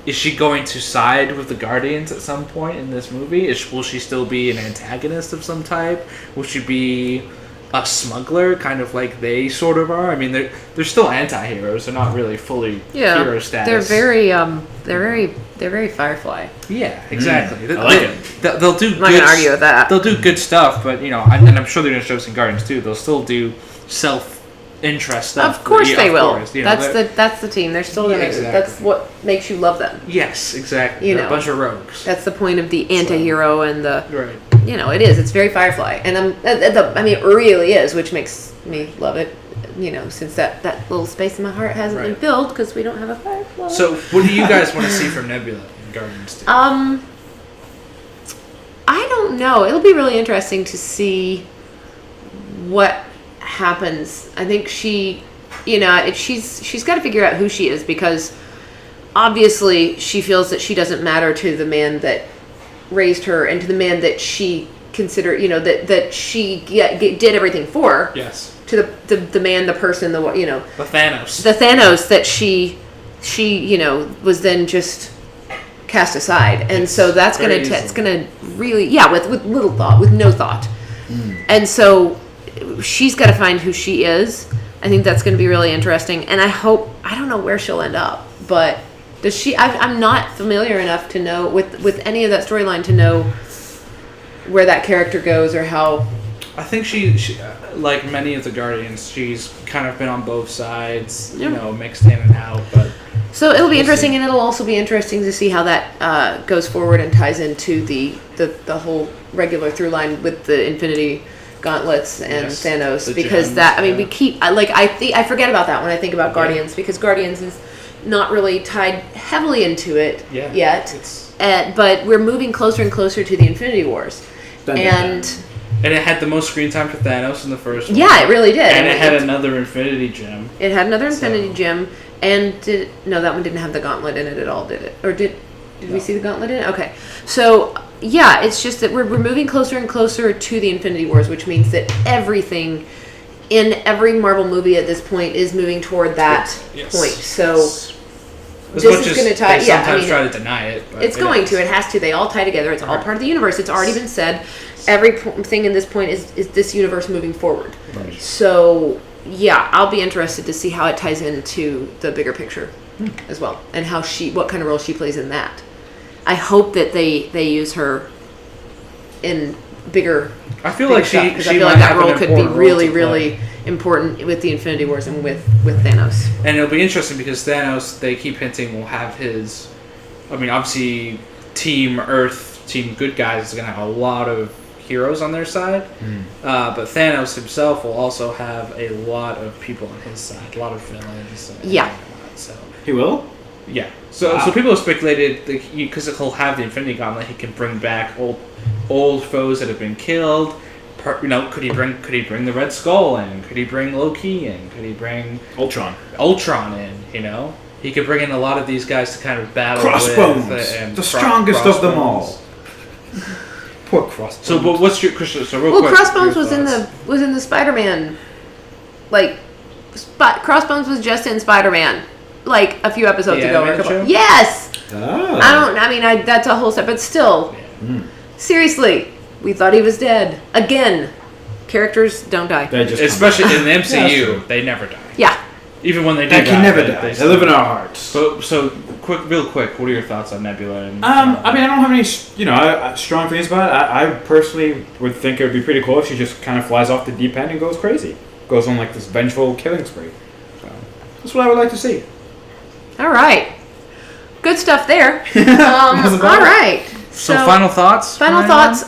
Is she going to side with the Guardians at some point in this movie? Will she still be an antagonist of some type? Will she be a smuggler, kind of like they sort of are? I mean, they're still anti-heroes. They're not really fully hero status. They're very Firefly. Yeah, exactly. I like it. They'll do. I'm not gonna argue with that. They'll do good stuff, but and I'm sure they're gonna show some Guardians too. They'll still do self-interest stuff. Of course they will. That's the team. They're still gonna. Exactly. That's what makes you love them. Yes, exactly. They're a bunch of rogues. That's the point of the anti-hero and the. Right. It is. It's very Firefly, and it really is, which makes me love it. Since that little space in my heart hasn't been filled because we don't have a Firefly. So, what do you guys want to see from Nebula in Guardians 2? I don't know. It'll be really interesting to see what happens. I think she's got to figure out who she is, because obviously she feels that she doesn't matter to the man that raised her and to the man that she considered, that she did everything for. Yes. To the man, the person, the Thanos. The Thanos that she was then just cast aside, and so that's it's gonna really with little thought, with no thought, and so she's got to find who she is. I think that's going to be really interesting, and I don't know where she'll end up, but does she? I'm not familiar enough to know with any of that storyline to know where that character goes or how. I think she like many of the Guardians, she's kind of been on both sides, mixed in and out. But so it'll be interesting, and it'll also be interesting to see how that goes forward and ties into the whole regular through line with the Infinity Gauntlets and Thanos, because gems, we keep I forget about that when I think about Guardians, because Guardians is not really tied heavily into it yet, but we're moving closer and closer to the Infinity Wars, and it had the most screen time for Thanos in the first one. Yeah, it really did. And it had another Infinity Gem. It had another Infinity Gem, and that one didn't have the gauntlet in it at all, did it? Or did we see the gauntlet in it? Okay, so. Yeah, it's just that we're moving closer and closer to the Infinity Wars, which means that everything in every Marvel movie at this point is moving toward that point. So As this much is going to tie. they Yeah, sometimes I mean, try to deny it. But it's going to. It has to. They all tie together. It's all part of the universe. It's already been said. Every thing in this point is this universe moving forward. Right. So yeah, I'll be interested to see how it ties into the bigger picture as well, and how what kind of role she plays in that. I hope that they use her in bigger. I feel like she because I feel like that role could be really important with the Infinity Wars and with Thanos. And it'll be interesting because Thanos, they keep hinting, will have his. I mean, obviously, Team Earth, Team Good Guys is going to have a lot of heroes on their side, but Thanos himself will also have a lot of people on his side, a lot of villains. So He will? yeah. So people have speculated because he'll have the Infinity Gauntlet, he can bring back old foes that have been killed. Could he bring the Red Skull in? Could he bring Loki in? Could he bring Ultron in? He could bring in a lot of these guys to kind of battle Crossbones, with. And the strongest of them all. Poor Crossbones. So, but what's your Christian? So, real Well, quick, Crossbones your was in the Spider-Man. Like, Crossbones was just in Spider-Man, like a few episodes ago. Yes. Oh. That's a whole step, but still, seriously, we thought he was dead again. Characters don't die. Especially in the MCU, they never die. Yeah. Even when they do They can never die. They live in our hearts. So real quick, what are your thoughts on Nebula? I don't have any, strong feelings about it. I personally would think it would be pretty cool if she just kind of flies off the deep end and goes crazy. Goes on like this vengeful killing spree. So that's what I would like to see. All right. Good stuff there. All right. So final thoughts? Final thoughts.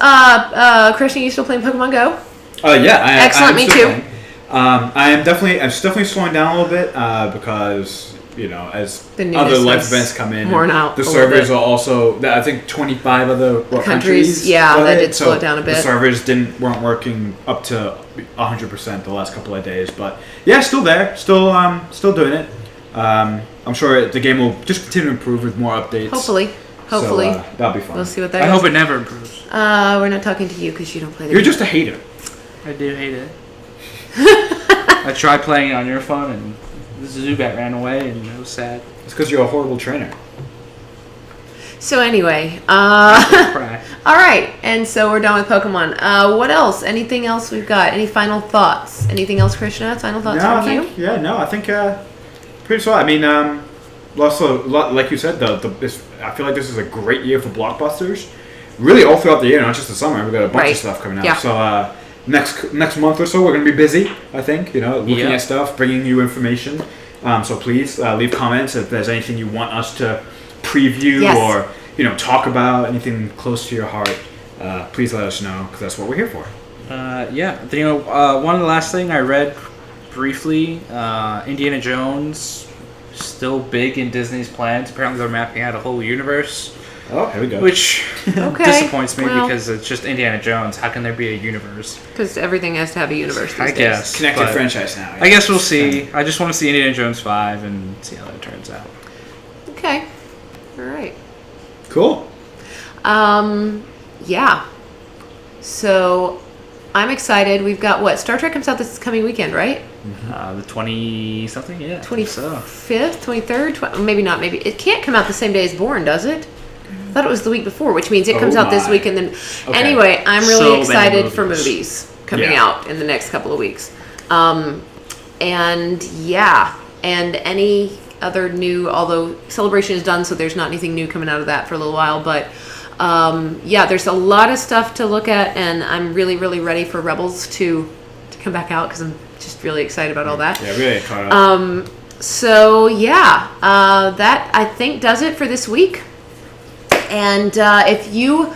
Christian, you still playing Pokemon Go? Yeah. Excellent. Me too. I'm definitely slowing down a little bit because as other life events come in, the servers are also. I think 25 other countries. Yeah, that did slow it down a bit. The servers weren't working up to 100% the last couple of days, but yeah, still there, still doing it. I'm sure the game will just continue to improve with more updates. Hopefully. So, that'll be fun. We'll see what that is. I hope it never improves. We're not talking to you because you don't play the game. You're just a hater. I do hate it. I tried playing it on your phone and the Zubat ran away and it was sad. It's because you're a horrible trainer. So anyway, all right, and so we're done with Pokemon. What else? Anything else we've got? Any final thoughts? Anything else, Krishna? Final thoughts from you? I think pretty solid. I mean, also, like you said, I feel like this is a great year for blockbusters. Really, all throughout the year, not just the summer. We've got a bunch of stuff coming out. Yeah. So next month or so, we're going to be busy. I think looking at stuff, bringing you information. So please leave comments if there's anything you want us to preview or talk about, anything close to your heart. Please let us know because that's what we're here for. One of the last thing I read briefly, Indiana Jones still big in Disney's plans. Apparently, they're mapping out a whole universe. Oh, here we go. Which disappoints me because it's just Indiana Jones. How can there be a universe? Because everything has to have a universe these days. I guess. Connected franchise now. I guess we'll see. I just want to see Indiana Jones 5 and see how that turns out. Okay. All right. Cool. Yeah. So, I'm excited. We've got Star Trek comes out this coming weekend, right? The 20-something, yeah. 25th, 23rd? Maybe not. Maybe. It can't come out the same day as Bourne, does it? I thought it was the week before, which means it comes out this week and then... Okay. Anyway, I'm really excited for movies coming out in the next couple of weeks. And any other new... Although Celebration is done, so there's not anything new coming out of that for a little while, but... there's a lot of stuff to look at, and I'm really, really ready for Rebels to come back out because I'm just really excited about all that. Yeah, really caught up. That I think does it for this week. And if you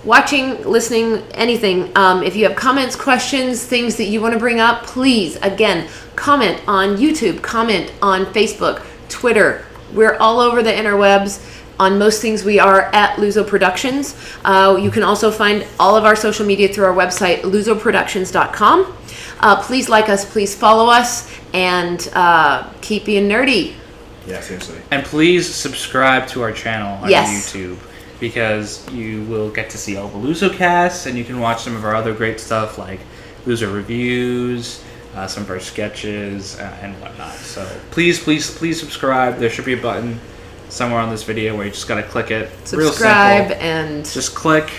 watching, listening, anything, if you have comments, questions, things that you want to bring up, please, again, comment on YouTube, comment on Facebook, Twitter. We're all over the interwebs. On most things, we are at Luzo Productions. You can also find all of our social media through our website, luzoproductions.com. Please like us, please follow us, and keep being nerdy. Yeah, seriously. And please subscribe to our channel on YouTube because you will get to see all the LuZoCasts, and you can watch some of our other great stuff like Luzo Reviews, some of our sketches and whatnot. So please subscribe. There should be a button somewhere on this video where you just gotta click it. Subscribe. Real simple. And just click.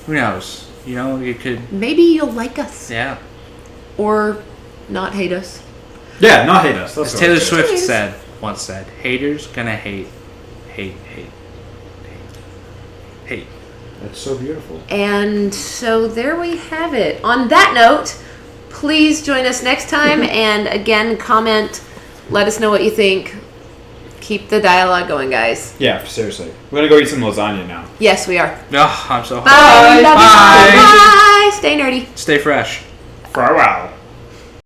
Who knows? You could. Maybe you'll like us. Yeah. Or not hate us. Yeah, not hate us. As Taylor Swift once said, haters gonna hate. That's so beautiful. And so there we have it. On that note, please join us next time. And again, comment. Let us know what you think. Keep the dialogue going, guys. Yeah, seriously. We're going to go eat some lasagna now. Yes, we are. Oh, I'm so hungry. Bye. Bye. Stay nerdy. Stay fresh. Farewell.